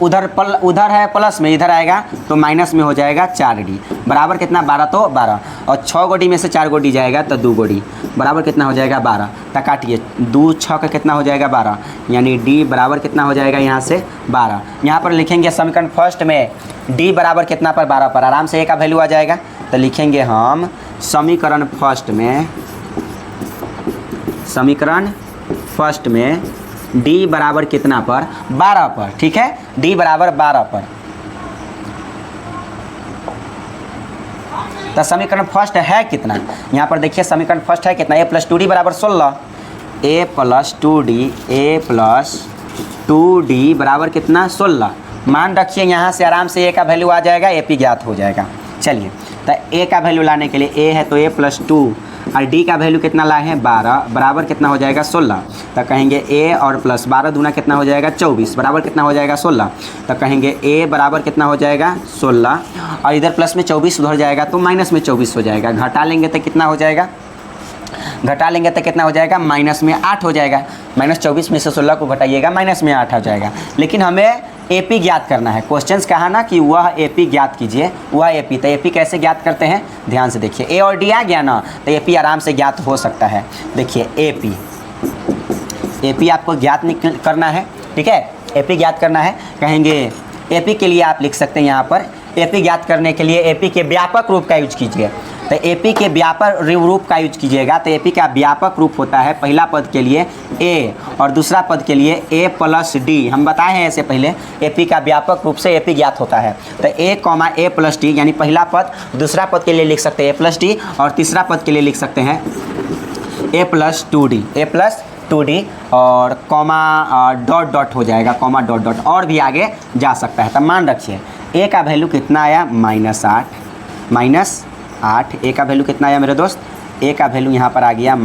उधर है प्लस में, इधर आएगा तो माइनस में हो जाएगा 4D बराबर कितना 12, तो 12, और 6 गो डी में से 4 गो डी जाएगा तो 2 गो डी बराबर कितना हो जाएगा 12। तो काटिए 2 6 का कितना हो जाएगा 12, यानी D बराबर कितना हो जाएगा यहाँ से 12। यहाँ पर लिखेंगे समीकरण फर्स्ट में D बराबर कितना पर 12 पर, आराम से A का वैल्यू आ जाएगा। तो लिखेंगे हम समीकरण फर्स्ट में D बराबर कितना पर 12 पर, ठीक है, D बराबर 12 पर। तो समीकरण फर्स्ट है कितना, यहाँ पर देखिए समीकरण फर्स्ट है कितना, A + 2D बराबर 16, A + 2D बराबर कितना 16। मान रखिए यहाँ से आराम से A का वैल्यू आ जाएगा, AP ज्ञात हो जाएगा। चलिए तो A का वैल्यू लाने के लिए A है तो A + 2 और D का वैल्यू कितना लाए हैं 12 बराबर कितना हो जाएगा 16। तो कहेंगे A और प्लस 12 दूना कितना हो जाएगा 24 बराबर कितना हो जाएगा 16। तो कहेंगे A बराबर कितना हो जाएगा 16, और इधर प्लस में 24 उधर जाएगा तो माइनस में 24 हो जाएगा। घटा लेंगे तो कितना हो जाएगा, माइनस में 8 हो जाएगा। -24 में से 16 को घटाइएगा माइनस में 8 हो जाएगा। लेकिन हमें AP ज्ञात करना है। क्वेश्चंस कहा ना कि वह AP ज्ञात कीजिए, वह AP। तो AP कैसे ज्ञात करते हैं, ध्यान से देखिए। A और D आ गया ना, तो AP आराम से ज्ञात हो सकता है। देखिए AP आपको ज्ञात करना है, ठीक है, AP ज्ञात करना है। कहेंगे AP के लिए आप लिख सकते हैं यहाँ पर, AP ज्ञात करने के लिए AP के व्यापक रूप का यूज कीजिए। तो AP के व्यापक रूप का यूज कीजिएगा तो AP का व्यापक रूप होता है पहला पद के लिए A और दूसरा पद के लिए A + D। हम बताए हैं ऐसे पहले, AP का व्यापक रूप से AP ज्ञात होता है। तो A, A + D यानी पहला पद, दूसरा पद के लिए लिख सकते हैं A + D और तीसरा पद के लिए लिख सकते हैं A + 2D और कॉमा डॉट हो जाएगा, कॉमा डॉट और भी आगे जा सकता है। तब मान रखिए A का वैल्यू कितना आया -8 A का वैल्यू कितना आया मेरे दोस्त, A का वैल्यू यहाँ पर आ गया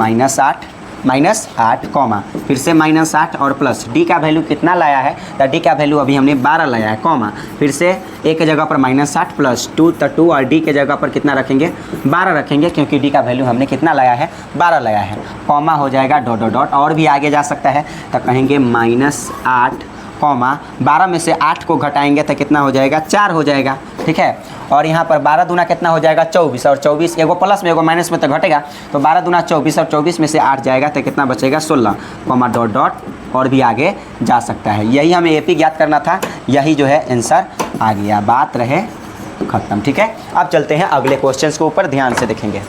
-8 कॉमा फिर से -8 और प्लस D का वैल्यू कितना लाया है, तो D का वैल्यू अभी हमने 12 लाया है, कॉमा फिर से A के जगह पर -8 प्लस 2 तो 2 और D के जगह पर कितना रखेंगे 12 रखेंगे, क्योंकि D का वैल्यू हमने कितना लाया है 12 लाया है। कॉमा हो जाएगा डॉट और भी आगे जा सकता है। तो कहेंगे -8 कॉमा 12 में से 8 को घटाएंगे तो कितना हो जाएगा 4 हो जाएगा, ठीक है। और यहाँ पर 12 दूना कितना हो जाएगा 24, और 24 एगो प्लस में एगो माइनस में तो घटेगा, तो 12 दूना 24 और 24 में से 8 जाएगा तो कितना बचेगा 16, कॉमा डॉट डॉट और भी आगे जा सकता है। यही हमें एपी ज्ञात करना था, यही जो है आंसर आ गया, बात रहे खत्म, ठीक है। अब चलते हैं अगले क्वेश्चन के ऊपर, ध्यान से देखेंगे।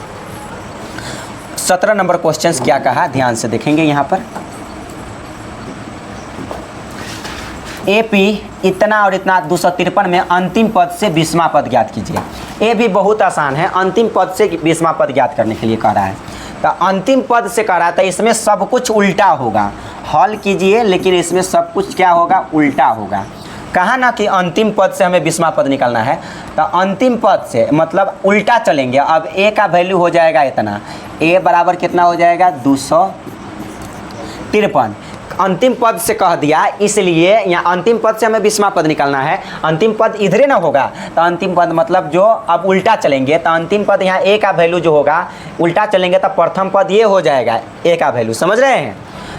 17 नंबर क्वेश्चन क्या कहा, ध्यान से देखेंगे यहाँ पर। एपी इतना और इतना 253 में अंतिम पद से 20वां पद ज्ञात कीजिए। ये भी बहुत आसान है, अंतिम पद से 20वां पद ज्ञात करने के लिए कह रहा है। तो अंतिम पद से कह रहा था, इसमें सब कुछ उल्टा होगा, हल कीजिए लेकिन इसमें सब कुछ क्या होगा, उल्टा होगा। कहा ना कि अंतिम पद से हमें 20वां पद निकालना है, तो अंतिम पद से मतलब उल्टा चलेंगे। अब ए का वैल्यू हो जाएगा इतना, ए बराबर कितना हो जाएगा 253, अंतिम पद से कह दिया, इसलिए यहाँ अंतिम पद से हमें 20वां पद निकालना है। अंतिम पद इधरे ना होगा, तो अंतिम पद मतलब जो अब उल्टा चलेंगे, तो अंतिम पद यहाँ ए का वैल्यू जो होगा, उल्टा चलेंगे तो प्रथम पद ये हो जाएगा ए का वैल्यू, समझ रहे हैं।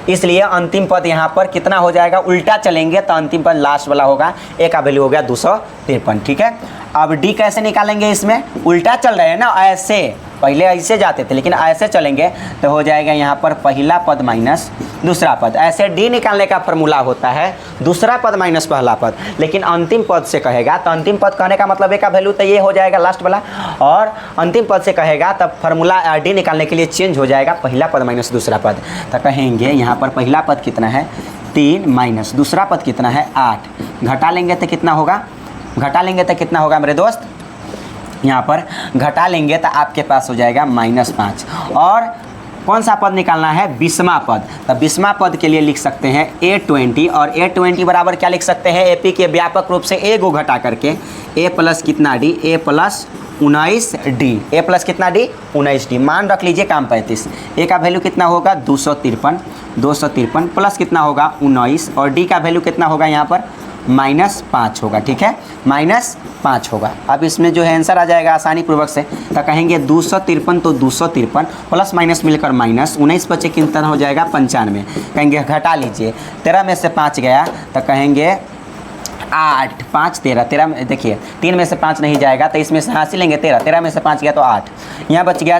इसलिए अंतिम पद यहाँ पर कितना हो जाएगा, उल्टा चलेंगे तो अंतिम पद लास्ट वाला होगा, ए का वैल्यू हो गया 253, ठीक है। अब डी कैसे निकालेंगे, इसमें उल्टा चल रहे हैं ना, ऐसे पहले ऐसे जाते थे लेकिन ऐसे चलेंगे तो हो जाएगा यहाँ पर पहला पद माइनस दूसरा पद। ऐसे डी निकालने का फॉर्मूला होता है दूसरा पद माइनस पहला पद, लेकिन अंतिम पद से कहेगा तो अंतिम पद कहने का मतलब ए का वैल्यू तो ये हो जाएगा लास्ट वाला, और अंतिम पद से कहेगा तब फॉर्मूला डी निकालने के लिए चेंज हो जाएगा, पहला पद माइनस दूसरा पद। तो कहेंगे यहाँ पर पहला पद कितना है 3 माइनस दूसरा पद कितना है 8, घटा लेंगे तो कितना होगा, घटा लेंगे तो कितना होगा मेरे दोस्त, यहाँ पर घटा लेंगे तो आपके पास हो जाएगा -5। और कौन सा पद निकालना है, 20वां पद। तो 20वां पद के लिए लिख सकते हैं A20, और A20 बराबर क्या लिख सकते हैं, एपी के व्यापक रूप से ए को घटा करके a प्लस कितना D, a plus 19d, a plus कितना डी 19d, मान रख लीजिए काम 35, a का वैल्यू कितना होगा 253 प्लस कितना होगा 19, और d का वैल्यू कितना होगा यहाँ पर -5 होगा, ठीक है, -5 होगा। अब इसमें जो है आंसर आ जाएगा आसानी पूर्वक से, तो कहेंगे 253 तो 253 प्लस माइनस मिलकर माइनस 19 बचे कितना हो जाएगा 95, कहेंगे घटा लीजिए, 13 में से 5 गया तो कहेंगे 8 5 13 में देखिए 3 में से 5 नहीं जाएगा तो इसमें से हासिल लेंगे 13 में से 5 गया तो 8, यहाँ बच गया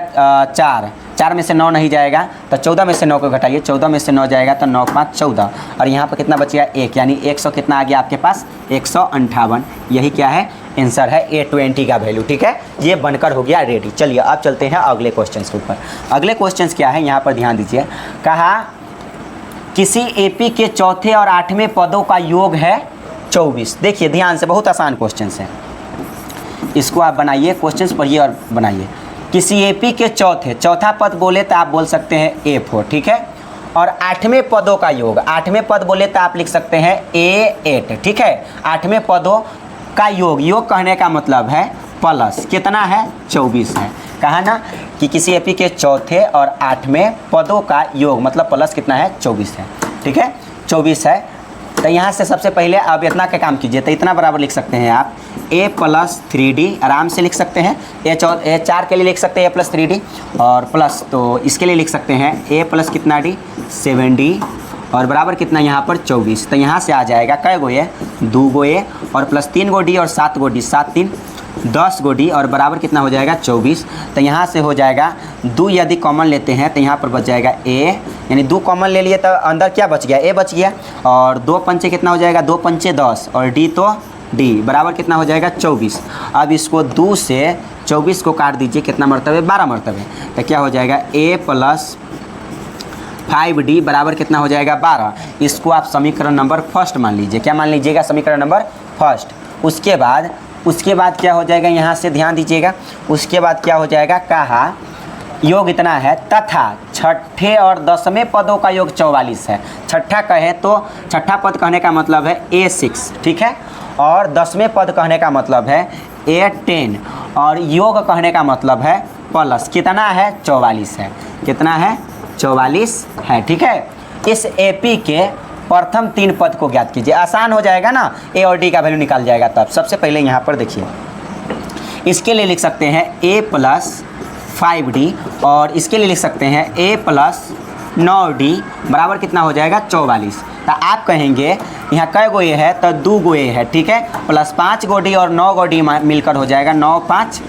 4 में से 9 नहीं जाएगा तो 14 में से 9 को घटाइए, 14 में से 9 जाएगा तो 9 5 14, और यहाँ पर कितना बच गया 1, यानी 100 कितना आ गया आपके पास 158। यही क्या है आंसर है A20 का वैल्यू, ठीक है, ये बनकर हो गया रेडी। चलिए अब चलते हैं अगले क्वेश्चन के ऊपर। अगले क्वेश्चन क्या है यहाँ पर ध्यान दीजिए, कहा किसी एपी के चौथे और 8वें पदों का योग है 24। देखिए ध्यान से, बहुत आसान क्वेश्चन है, इसको आप बनाइए, क्वेश्चन पढ़िए और बनाइए। किसी एपी के चौथा पद बोले तो आप बोल सकते हैं A4, ठीक है, और 8वें पदों का योग, 8वें पद बोले तो आप लिख सकते हैं A8, ठीक है। 8वें पदों का योग कहने का मतलब है प्लस कितना है 24 है, कहा ना कि किसी एपी के चौथे और 8वें पदों का योग मतलब प्लस कितना है 24 है, ठीक है, 24 है। तो यहाँ से सबसे पहले आप इतना का काम कीजिए, तो इतना बराबर लिख सकते हैं आप a प्लस 3d, आराम से लिख सकते हैं, A4 के लिए लिख सकते हैं a प्लस 3d, और प्लस तो इसके लिए लिख सकते हैं a प्लस कितना d 7d, और बराबर कितना यहाँ पर 24। तो यहाँ से आ जाएगा कै गो ये 2 गो a और प्लस 3 गो d और 7 गो d, 7 3 10 गो d, और बराबर कितना हो जाएगा 24। तो यहाँ से हो जाएगा 2 यदि कॉमन लेते हैं तो यहाँ पर बच जाएगा a, यानी 2 कॉमन ले लिए तो अंदर क्या बच गया a बच गया, और 2 पंचे कितना हो जाएगा 2 पंचे 10, और d तो d बराबर कितना हो जाएगा 24। अब इसको 2 से 24 को काट दीजिए, कितना मरतबे 12 मरतबे, तो क्या हो जाएगा a प्लस 5d बराबर कितना हो जाएगा 12। इसको आप समीकरण नंबर फर्स्ट मान लीजिए, क्या मान लीजिएगा समीकरण नंबर फर्स्ट। उसके बाद क्या हो जाएगा, यहाँ से ध्यान दीजिएगा, उसके बाद क्या हो जाएगा, कहा योग इतना है तथा छठे और 10वें पदों का योग 44 है। छठा कहे तो छठा पद कहने का मतलब है A6, ठीक है, और 10वें पद कहने का मतलब है A10, और योग कहने का मतलब है प्लस कितना है 44 है, कितना है 44 है, ठीक है। इस एपी के प्रथम 3 पद को ज्ञात कीजिए, आसान हो जाएगा ना, ए और डी का वैल्यू निकाल जाएगा। तब सबसे पहले यहाँ पर देखिए, इसके लिए लिख सकते हैं a प्लस 5d, और इसके लिए लिख सकते हैं a प्लस 9D बराबर कितना हो जाएगा 44। तो आप कहेंगे यहाँ कै गो ए है तो 2 गो ए है, ठीक है, प्लस 5 गो डी और 9 गो डी मिलकर हो जाएगा 9 5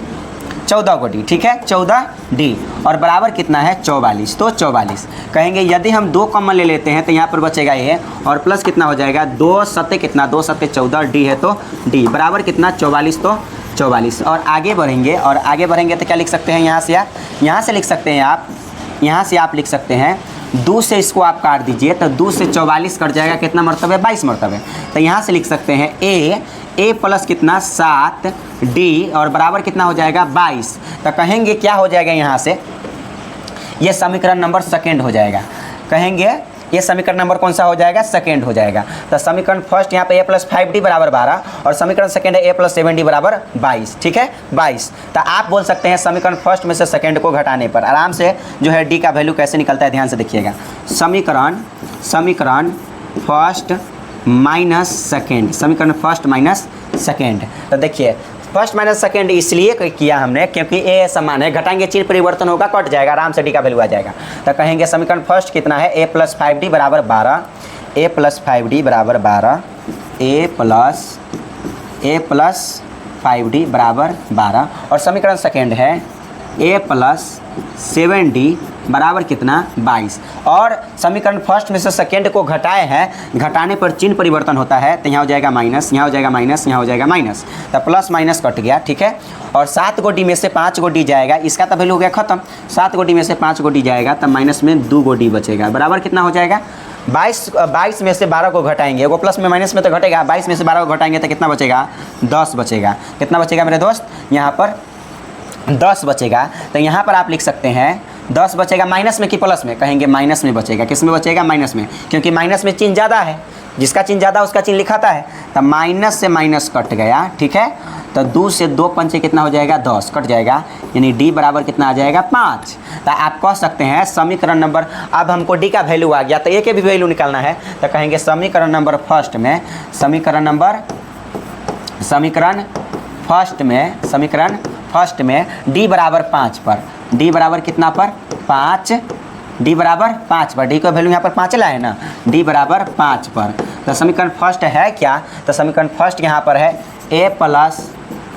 14 गो डी, ठीक है, 14D और बराबर कितना है 44। तो 44 कहेंगे यदि हम 2 कॉमन ले लेते हैं तो यहाँ पर बचेगा ये और प्लस कितना हो जाएगा 2 सत्ते कितना 2 सत्ते 14D है तो D बराबर कितना 44। तो 44 और आगे बढ़ेंगे तो क्या लिख सकते हैं यहाँ से आप यहाँ से लिख सकते हैं आप यहाँ से आप लिख सकते हैं 2 से इसको आप काट दीजिए तो 2 से 44 कट जाएगा, कितना मरतबे 22 मरतबे। तो यहाँ से लिख सकते हैं ए प्लस कितना 7D और बराबर कितना हो जाएगा 22। तो कहेंगे क्या हो जाएगा यहाँ से, ये समीकरण नंबर सेकेंड हो जाएगा। कहेंगे ये समीकरण नंबर कौन सा हो जाएगा, सेकेंड हो जाएगा। तो समीकरण फर्स्ट यहाँ पे a प्लस 5D बराबर 12 और समीकरण सेकेंड है a प्लस 7D बराबर 22, ठीक है 22। तो आप बोल सकते हैं समीकरण फर्स्ट में से सेकेंड को घटाने पर आराम से जो है d का वैल्यू कैसे निकलता है, ध्यान से देखिएगा। समीकरण फर्स्ट माइनस सेकेंड, समीकरण फर्स्ट माइनस सेकेंड। तो देखिए फर्स्ट माइनस सेकेंड इसलिए किया हमने क्योंकि ए समान है, घटाएंगे चिन्ह परिवर्तन होगा, कट जाएगा, आराम से डी का वैल्यू आ जाएगा। तो कहेंगे समीकरण फर्स्ट कितना है a प्लस 5D बराबर 12, a प्लस 5D बराबर 12, a प्लस 5D बराबर 12 और समीकरण सेकेंड है a प्लस 7D बराबर कितना 22। और समीकरण फर्स्ट में से सेकेंड को घटाए हैं, घटाने पर चिन्ह परिवर्तन होता है तो यहाँ हो जाएगा माइनस, यहाँ हो जाएगा माइनस, यहाँ हो जाएगा माइनस, तो प्लस माइनस कट गया, ठीक है। और 7 गो डी में से 5 गो डी जाएगा, इसका तो वैल्यू हो गया खत्म। 7 गो डी में से 5 गो डी जाएगा तब माइनस में 2 गो डी बचेगा, बराबर कितना हो जाएगा 22 में से 12 को घटाएंगे, वो प्लस में माइनस में तो घटेगा, 22 में से 12 को घटाएंगे तो कितना बचेगा 10 बचेगा। कितना बचेगा मेरे दोस्त, यहाँ पर 10 बचेगा। तो यहाँ पर आप लिख सकते हैं 10 बचेगा माइनस में कि प्लस में, कहेंगे माइनस में बचेगा। किस में बचेगा, माइनस में, क्योंकि माइनस में चिन्ह ज़्यादा है, जिसका चिन्ह ज़्यादा उसका चिन्ह लिखाता है। तो माइनस से माइनस कट गया, ठीक है। तो 2 से 2 पंचे कितना हो जाएगा 10 कट जाएगा, यानी डी बराबर कितना आ जाएगा 5। तो आप कह सकते हैं समीकरण नंबर, अब हमको डी का वैल्यू आ गया तो ए के भी वैल्यू निकालना है। तो कहेंगे समीकरण नंबर फर्स्ट में, समीकरण फर्स्ट में डी बराबर 5 पर, डी बराबर कितना पर 5, डी बराबर 5 पर, डी का वैल्यू यहाँ पर 5 लाए ना, डी बराबर 5 पर। तो समीकरण फर्स्ट है क्या, तो समीकरण फर्स्ट यहाँ पर है a प्लस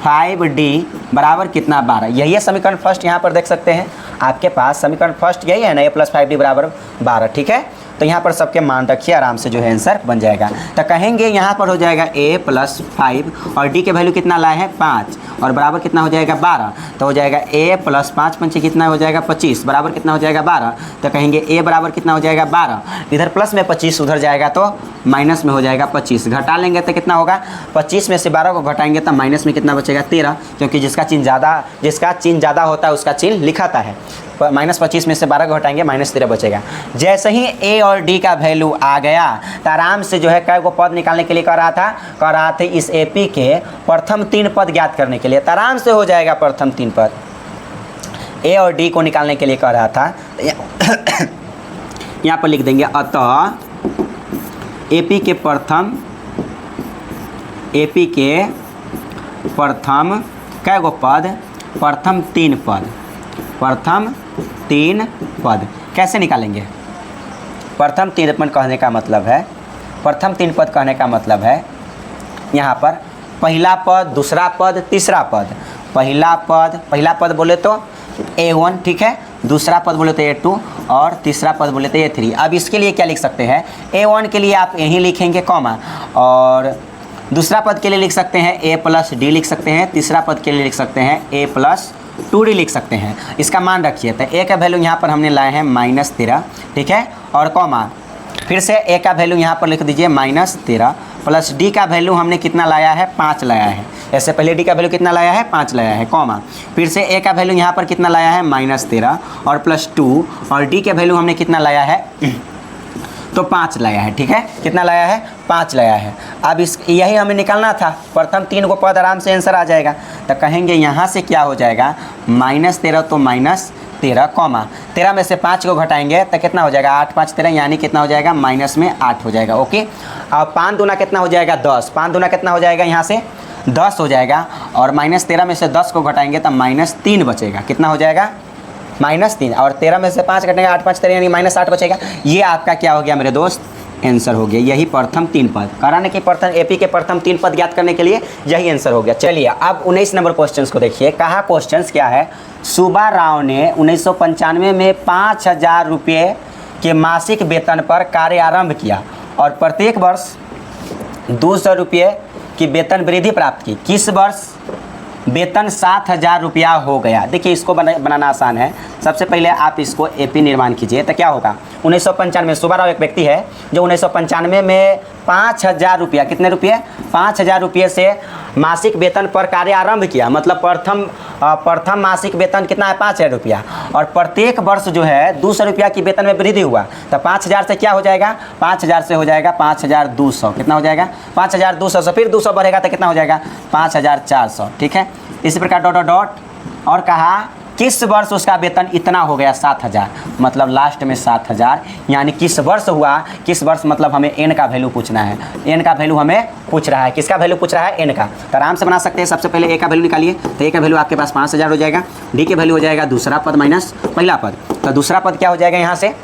5D बराबर कितना 12। यही है समीकरण फर्स्ट, यहाँ पर देख सकते हैं आपके पास समीकरण फर्स्ट यही है ना, a प्लस 5D बराबर 12, ठीक है। तो यहाँ पर सबके मान रखिए, आराम से जो है आंसर बन जाएगा। तो कहेंगे यहाँ पर हो जाएगा a प्लस 5 और d के वैल्यू कितना लाए हैं 5 और बराबर कितना हो जाएगा 12। तो हो जाएगा a प्लस 5 पंचे कितना हो जाएगा 25 बराबर कितना हो जाएगा 12। तो कहेंगे a बराबर कितना हो जाएगा 12, इधर प्लस में 25 उधर जाएगा तो माइनस में हो जाएगा 25, घटा लेंगे तो कितना होगा 25 में से 12 को घटाएंगे तो माइनस में कितना बचेगा 13, क्योंकि जिसका चिन्ह ज़्यादा होता है उसका चिन्ह लिखाता है। -25 में से 12 को घटाएंगे -13 बचेगा। जैसे ही a और d का वैल्यू आ गया तो आराम से जो है कै को पद निकालने के लिए कह रहा था इस AP के प्रथम 3 पद ज्ञात करने के लिए, तो आराम से हो जाएगा प्रथम 3 पद। a और d को निकालने के लिए कह रहा था, यहाँ पर लिख देंगे अतः AP के प्रथम कै गो पद, प्रथम 3 पद कैसे निकालेंगे। प्रथम 3 पद कहने का मतलब है, प्रथम 3 पद कहने का मतलब है यहाँ पर पहला पद, दूसरा पद, तीसरा पद। पहला पद बोले तो A1, ठीक है, दूसरा पद बोले तो A2 और तीसरा पद बोले तो A3। अब इसके लिए क्या लिख सकते हैं, A1 के लिए आप यहीं लिखेंगे कॉमा, और दूसरा पद के लिए लिख सकते हैं a प्लस डी लिख सकते हैं, तीसरा पद के लिए लिख सकते हैं a प्लस 2d लिख सकते हैं। इसका मान रखिए, तो a का वैल्यू यहाँ पर हमने लाए हैं -13, ठीक है, और कॉमा फिर से a का वैल्यू यहाँ पर लिख दीजिए -13 प्लस d का वैल्यू हमने कितना लाया है 5 लाया है। ऐसे पहले d का वैल्यू कितना लाया है 5 लाया है, कॉमा फिर से a का वैल्यू यहाँ पर कितना लाया है -13 और +2 और d के वैल्यू हमने कितना लाया है तो 5 लाया है, ठीक है, कितना लाया है 5 लाया है। अब यही हमें निकालना था, प्रथम 3 को पद, आराम से आंसर आ जाएगा। तो कहेंगे यहाँ से क्या हो जाएगा -13 तो -13 कॉमा 13 में से 5 को घटाएंगे तो कितना हो जाएगा 8 5 13, यानी कितना हो जाएगा -8 हो जाएगा। ओके, अब 5 दूना कितना हो जाएगा 10, 5 दूना कितना हो जाएगा यहाँ से 10 हो जाएगा, और -13 में से 10 को घटाएंगे तो -3 बचेगा। कितना हो जाएगा -3 और 13 में से 5 कटेंगे 8 5 13 यानी -8 बचेगा। ये आपका क्या हो गया मेरे दोस्त, आंसर हो गया। यही प्रथम 3 पद, कारण कि प्रथम एपी के प्रथम 3 पद ज्ञात करने के लिए यही आंसर हो गया। चलिए अब 19 नंबर क्वेश्चन को देखिए। कहा क्वेश्चन क्या है, सुब्बा राव ने 1995 में 5000 रुपये के मासिक वेतन पर कार्य आरंभ किया और प्रत्येक वर्ष 200 रुपये की वेतन वृद्धि प्राप्त की। किस वर्ष वेतन 7000 रुपया हो गया? देखिए इसको बनाना आसान है। सबसे पहले आप इसको एपी निर्माण कीजिए तो क्या होगा, 1995 सुब्बा राव एक व्यक्ति है जो 1995 में 5000 रुपया, कितने रुपये, 5000 रुपये से मासिक वेतन पर कार्य आरंभ किया। मतलब प्रथम मासिक वेतन कितना है, 5000 रुपया, और प्रत्येक वर्ष जो है 200 रुपया की वेतन में वृद्धि हुआ। तो 5000 से क्या हो जाएगा, 5000 से हो जाएगा 5200, कितना हो जाएगा 5200 से फिर 200 बढ़ेगा तो कितना हो जाएगा 5400। ठीक है, इसी प्रकार डॉट डॉट डॉट। और कहा किस वर्ष उसका वेतन इतना हो गया 7000, मतलब लास्ट में 7000, यानी किस वर्ष हुआ, किस वर्ष मतलब हमें एन का वैल्यू पूछना है। एन का वैल्यू हमें पूछ रहा है, किसका वैल्यू पूछ रहा है, एन का। तो आराम से बना सकते हैं। सबसे पहले ए का वैल्यू निकालिए, तो ए का वैल्यू आपके पास 5000 हो जाएगा। डी के वैल्यू हो जाएगा दूसरा पद माइनस पहला पद, तो दूसरा पद क्या हो जाएगा यहाँ से,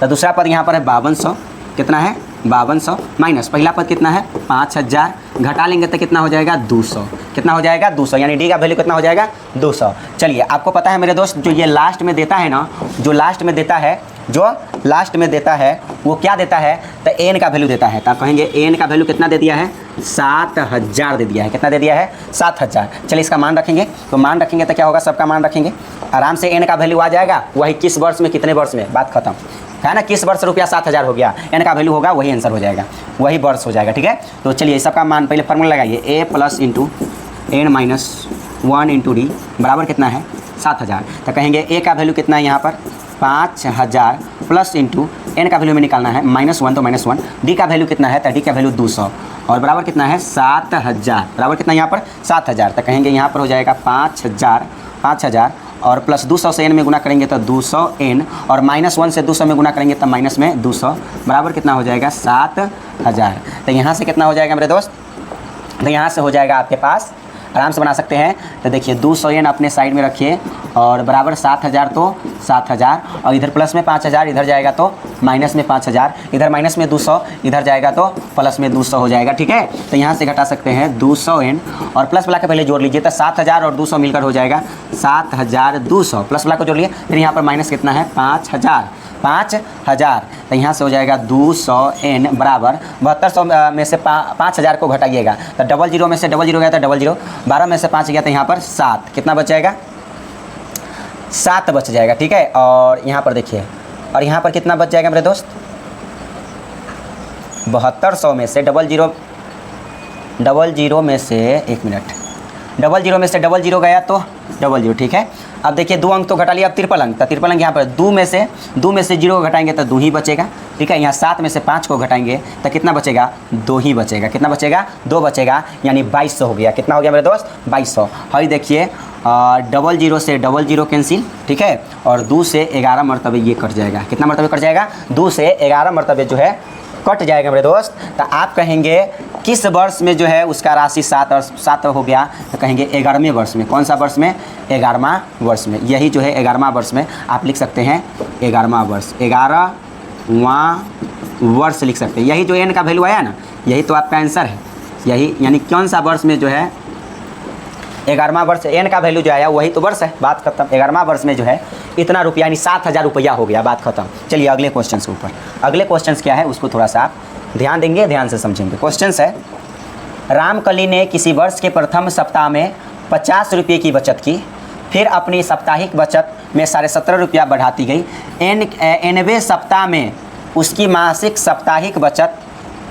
तो दूसरा पद यहाँ पर है 5200, कितना है 5200, माइनस पहला पद कितना है 5000, घटा लेंगे तो कितना हो जाएगा 200, कितना हो जाएगा 200, यानी डी का वैल्यू कितना हो जाएगा 200। चलिए आपको पता है मेरे दोस्त, जो ये लास्ट में देता है ना, जो लास्ट में देता है, जो लास्ट में देता है वो क्या देता है, तो एन का वैल्यू देता है। तो आप कहेंगे एन का वैल्यू कितना दे दिया है, 7000 दे दिया है। कितना दे दिया है 7000। चलिए इसका मान रखेंगे, तो मान रखेंगे तो क्या होगा, सबका मान रखेंगे, आराम से एन का वैल्यू आ जाएगा। वही किस वर्ष में कितने वर्ष में, बात खत्म है ना। किस वर्ष रुपया 7000 हो गया, एन का वैल्यू होगा वही आंसर हो जाएगा, वही वर्ष हो जाएगा। ठीक है, तो चलिए सबका मान पहले फॉर्मूला लगाइए, A plus into N minus 1 into D बराबर कितना है 7000। तो कहेंगे ए का वैल्यू कितना है यहाँ पर 5000 प्लस इंटू एन का वैल्यू में निकालना है -1 तो -1, डी का वैल्यू कितना है, तो डी का वैल्यू 200 और बराबर कितना है 7000, बराबर कितना यहाँ पर 7000। तो कहेंगे यहाँ पर हो जाएगा 5000 और प्लस 200 से एन में गुना करेंगे तो 200 एन, और -1 से 200 में गुना करेंगे तो माइनस में 200, बराबर कितना हो जाएगा 7000। तो यहाँ से कितना हो जाएगा मेरे दोस्त, तो यहाँ से हो जाएगा आपके पास, आराम से बना सकते हैं। तो देखिए 200 एन अपने साइड में रखिए और बराबर 7000, तो 7000 और इधर प्लस में 5000, इधर जाएगा तो माइनस में 5000, इधर माइनस में 200, इधर जाएगा तो प्लस में 200 हो जाएगा। ठीक है, तो यहाँ से घटा सकते हैं 200 एन और प्लस वाला के पहले जोड़ लीजिए, तो 7000 और 200 मिलकर हो जाएगा 7200, प्लस वाला को जोड़ लिए, फिर यहाँ पर माइनस कितना है 5000। तो यहाँ से हो जाएगा 200 एन बराबर 7200 में से 5000 को घटाइएगा तो 00 में से 00 गया तो 00, 12 में से 5 गया तो यहाँ पर 7, कितना बच जाएगा 7 बच जाएगा। ठीक है, और यहाँ पर देखिए, और यहाँ पर कितना बच जाएगा मेरे दोस्त, 7200 में से 00 में से 1 मिनट, 00 में से 00 गया तो 00। ठीक है, अब देखिए 2 अंक तो घटा लिया, अब 53 अंक, तो 53 अंक यहाँ पर 2 में से 0 को घटाएंगे तो 2 ही बचेगा। ठीक है, यहाँ 7 में से 5 को घटाएंगे तो कितना बचेगा 2 ही बचेगा, कितना बचेगा 2 बचेगा, यानी 2200 हो गया। कितना हो गया मेरे दोस्त 2200। हाई देखिए 00 से 00 कैंसिल, ठीक है, और 2 से 11 मरतबे ये कट जाएगा, कितना मरतबे कट जाएगा 2 से 11 मरतबे जो है कट जाएगा मेरे दोस्त। तो आप कहेंगे किस वर्ष में जो है उसका राशि 7 हो गया, तो कहेंगे 11वें वर्ष में। कौन सा वर्ष में, 11वां वर्ष में। यही जो है 11वां वर्ष में आप लिख सकते हैं 11वां वर्ष, 11वां वर्ष लिख सकते हैं। यही जो एन का वैल्यू आया ना, यही तो आपका आंसर है। यही यानी कौन सा वर्ष में जो है 11वां वर्ष, एन का वैल्यू जो आया वही तो वर्ष है, बात खत्म। 11वां वर्ष में जो है इतना रुपया यानी 7000 रुपया हो गया, बात खत्म। चलिए अगले क्वेश्चन के ऊपर, अगले क्वेश्चन क्या है उसको थोड़ा सा आप ध्यान देंगे, ध्यान से समझेंगे। क्वेश्चन है, रामकली ने किसी वर्ष के प्रथम सप्ताह में 50 रुपये की बचत की, फिर अपनी साप्ताहिक बचत में 17.5 रुपया बढ़ाती गई। एनवें सप्ताह में उसकी मासिक साप्ताहिक बचत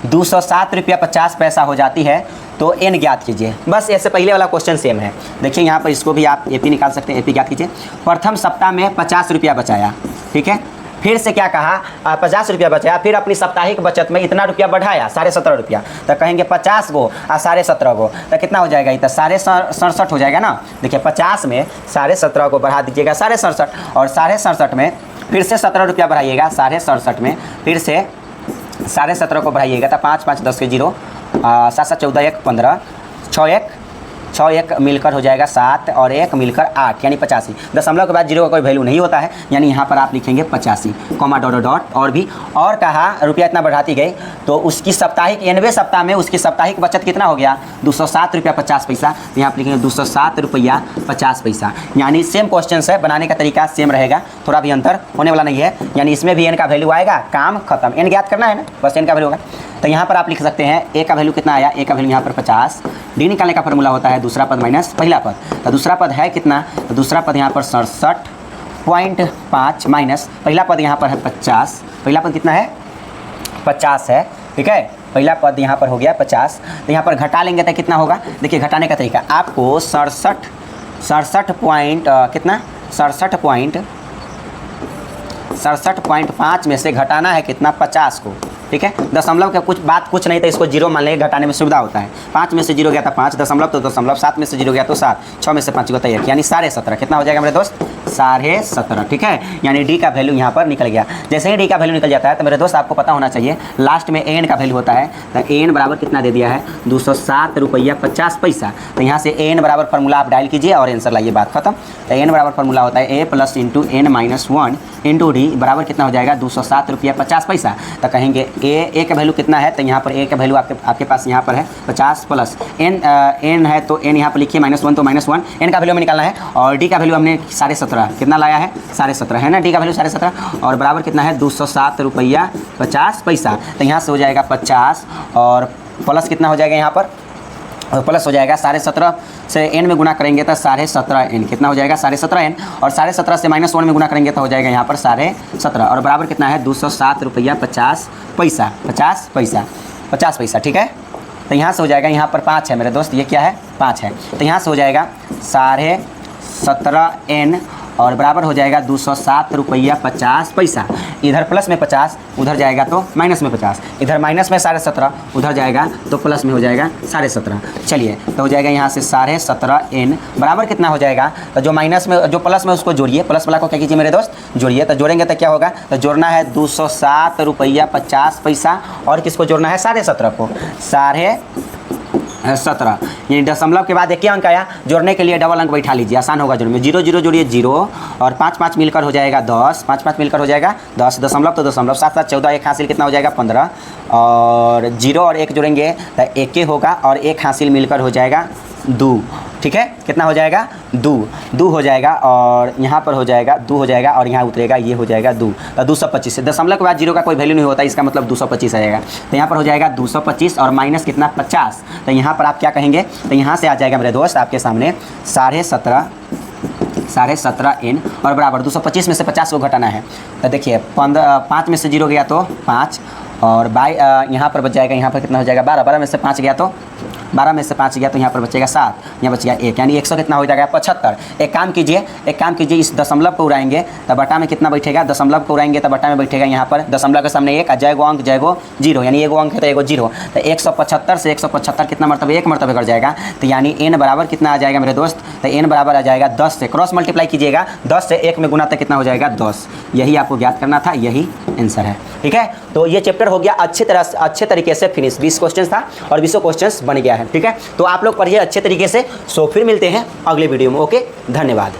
207 रुपया 50 पैसा हो जाती है, तो एन ज्ञात कीजिए। बस ऐसे पहले वाला क्वेश्चन सेम है। देखिए यहाँ पर इसको भी आप एपी निकाल सकते हैं, एपी ज्ञात कीजिए। प्रथम सप्ताह में 50 रुपया बचाया, ठीक है, फिर से क्या कहा 50 रुपया बचाया, फिर अपनी साप्ताहिक बचत में इतना रुपया बढ़ाया 17.5 रुपया, तो कहेंगे 50 गो और 17.5 गो, तो कितना हो जाएगा, तो 67.5 हो जाएगा ना। देखिए 50 में 17.5 को बढ़ा दीजिएगा 67.5, और 67.5 में फिर से 17 रुपया बढ़ाइएगा, 67.5 में फिर से 17.5 को बढ़ाइएगा, तो 5 5 10 के 0, 7 7 14 1 15, 6 1 6 एक मिलकर हो जाएगा 7 और 1 मिलकर 8 यानी 85। दशमलव के बाद जीरो का कोई वैल्यू नहीं होता है, यानी यहाँ पर आप लिखेंगे 85 कॉमा डॉट डॉट। और भी और कहा रुपया इतना बढ़ाती गई तो उसकी साप्ताहिक 90वें सप्ताह में उसकी साप्ताहिक बचत कितना हो गया 207 रुपया 50 पैसा। तो यहाँ पर लिखेंगे 207 रुपया 50 पैसा। यानी सेम क्वेश्चन है, बनाने का तरीका सेम रहेगा, थोड़ा भी अंतर होने वाला नहीं है। यानी इसमें भी एन का वैल्यू आएगा, काम खत्म, एन ज्ञात करना है ना, बस एन का वैल्यू होगा। तो यहाँ पर आप लिख सकते हैं ए का वैल्यू कितना आया, ए का वैल्यू यहाँ पर 50। डी निकालने का फॉर्मूला होता है दूसरा पद माइनस पहला पद। तो दूसरा पद है कितना, तो दूसरा पद यहाँ पर 67.5 माइनस पहला पद यहाँ पर है 50। पहला पद कितना है 50 है, ठीक है, पहला पद यहाँ पर हो गया 50। तो यहाँ पर घटा लेंगे तो कितना होगा, देखिए घटाने का तरीका आपको 67.5 में से घटाना है कितना 50 को, ठीक है। दशमलव का कुछ नहीं, तो इसको जीरो मान लेंगे, घटाने में सुविधा होता है। 5 में से जीरो गया था 5, दशमलव तो दशमलव, 7 में से जीरो गया तो 7, 6 में से 5 गया तो 1, यानी 17.5। कितना हो जाएगा मेरे दोस्त 17.5, ठीक है। यानी डी का वैल्यू यहाँ पर निकल गया। जैसे ही डी का वैल्यू निकल जाता है तो मेरे दोस्त आपको पता होना चाहिए लास्ट में एन का वैल्यू होता है। तो एन बराबर कितना दे दिया है 207 रुपया 50 पैसा। तो यहाँ से एन बराबर फार्मूला आप डायल कीजिए और आंसर लाइए, बात खत्म। तो एन बराबर फार्मूला होता है A plus into N minus 1 into D बराबर कितना हो जाएगा 207 रुपया 50 पैसा। तो कहेंगे ए का वैल्यू कितना है, तो यहाँ पर ए का वैल्यू आपके पास यहाँ पर है 50 प्लस एन है, तो एन यहाँ पर लिखिए -1, तो -1 एन का वैल्यू हमें निकालना है। और डी का वैल्यू हमने 17.5 कितना लाया है 17.5 है ना, डी का वैल्यू 17.5 और बराबर कितना है 207 रुपया 50 पैसा। तो यहाँ से हो जाएगा 50 और प्लस कितना हो जाएगा यहाँ पर, प्लस हो जाएगा 17.5 से एन में गुना करेंगे तो 17.5 एन कितना हो जाएगा 17.5 एन, और 17.5 से -1 में गुना करेंगे तो हो जाएगा यहाँ पर 17.5 और बराबर कितना है 207 रुपया 50 पैसा, 50 पैसा, ठीक है। तो यहाँ से हो जाएगा, यहाँ पर 5 है मेरे दोस्त, ये क्या है 5 है, तो यहाँ से हो जाएगा 17.5 एन और बराबर हो जाएगा 207 रुपया 50 पैसा। इधर प्लस में 50 उधर जाएगा तो माइनस में 50, इधर माइनस में 17.5 उधर जाएगा तो प्लस में हो जाएगा 17.5। चलिए तो हो जाएगा यहाँ से 17.5 एन बराबर कितना हो जाएगा, तो जो माइनस में जो प्लस में उसको जोड़िए, प्लस वाला को क्या कीजिए मेरे दोस्त जोड़िए। तो जोड़ेंगे तो क्या होगा, तो जोड़ना है 207 रुपया 50 पैसा और किसको जोड़ना है 17.5 को, 17 यानी दशमलव के बाद एक अंक आया, जोड़ने के लिए डबल अंक बैठा लीजिए, आसान होगा जोड़ने में। 0 0 जोड़िए 0 और 5 5 मिलकर हो जाएगा 10, 5 5 मिलकर हो जाएगा 10, दशमलव तो दशमलव, 7 7 14, एक हासिल कितना हो जाएगा 15 और 0 और 1 जोड़ेंगे तो 1 होगा और 1 हासिल मिलकर हो जाएगा 2, ठीक है। कितना हो जाएगा 2 हो जाएगा और यहाँ पर हो जाएगा 2 हो जाएगा और यहाँ उतरेगा ये हो जाएगा 2, तो 225 से दशमलव के बाद जीरो का कोई वैल्यू नहीं होता, इसका मतलब 225 आएगा। तो यहाँ पर हो जाएगा 225 और माइनस कितना 50, तो यहाँ पर आप क्या कहेंगे, तो यहाँ से आ जाएगा मेरे दोस्त आपके सामने 17.5 एन और बराबर 225 में से 50 को घटाना है। तो देखिए 5 में से 0 गया तो 5 और यहाँ पर बच जाएगा, यहाँ पर कितना हो जाएगा 12 में से 5 गया तो 12 में से 5 गया तो यहाँ पर बचेगा 7, यहाँ बचेगा 1, यानी 100 कितना हो जाएगा 75। एक काम कीजिए इस दशमलव को उड़ाएंगे तो बटा में कितना बैठेगा, दशमलव को उड़ाएंगे तो बटा में बैठेगा यहाँ पर दशमलव के सामने 1 जय गो अंक जय गो 0, यानी एगो अंक है तो एगो 0, तो 175 से 175 कितना मरतबे 1 मरतबे कर जाएगा। तो यानी एन बराबर कितना आ जाएगा मेरे दोस्त, तो एन बराबर आ जाएगा 10 से क्रॉस मल्टीप्लाई कीजिएगा, 10 से 1 में गुना तक कितना हो जाएगा 10। यही आपको ज्ञात करना था, यही आंसर है, ठीक है। तो ये चैप्टर हो गया अच्छे तरीके से फिनिश, 20 क्वेश्चन था और 20 क्वेश्चन बन गया है, ठीक है। तो आप लोग पढ़िए अच्छे तरीके से। सो फिर मिलते हैं अगले वीडियो में, ओके, धन्यवाद।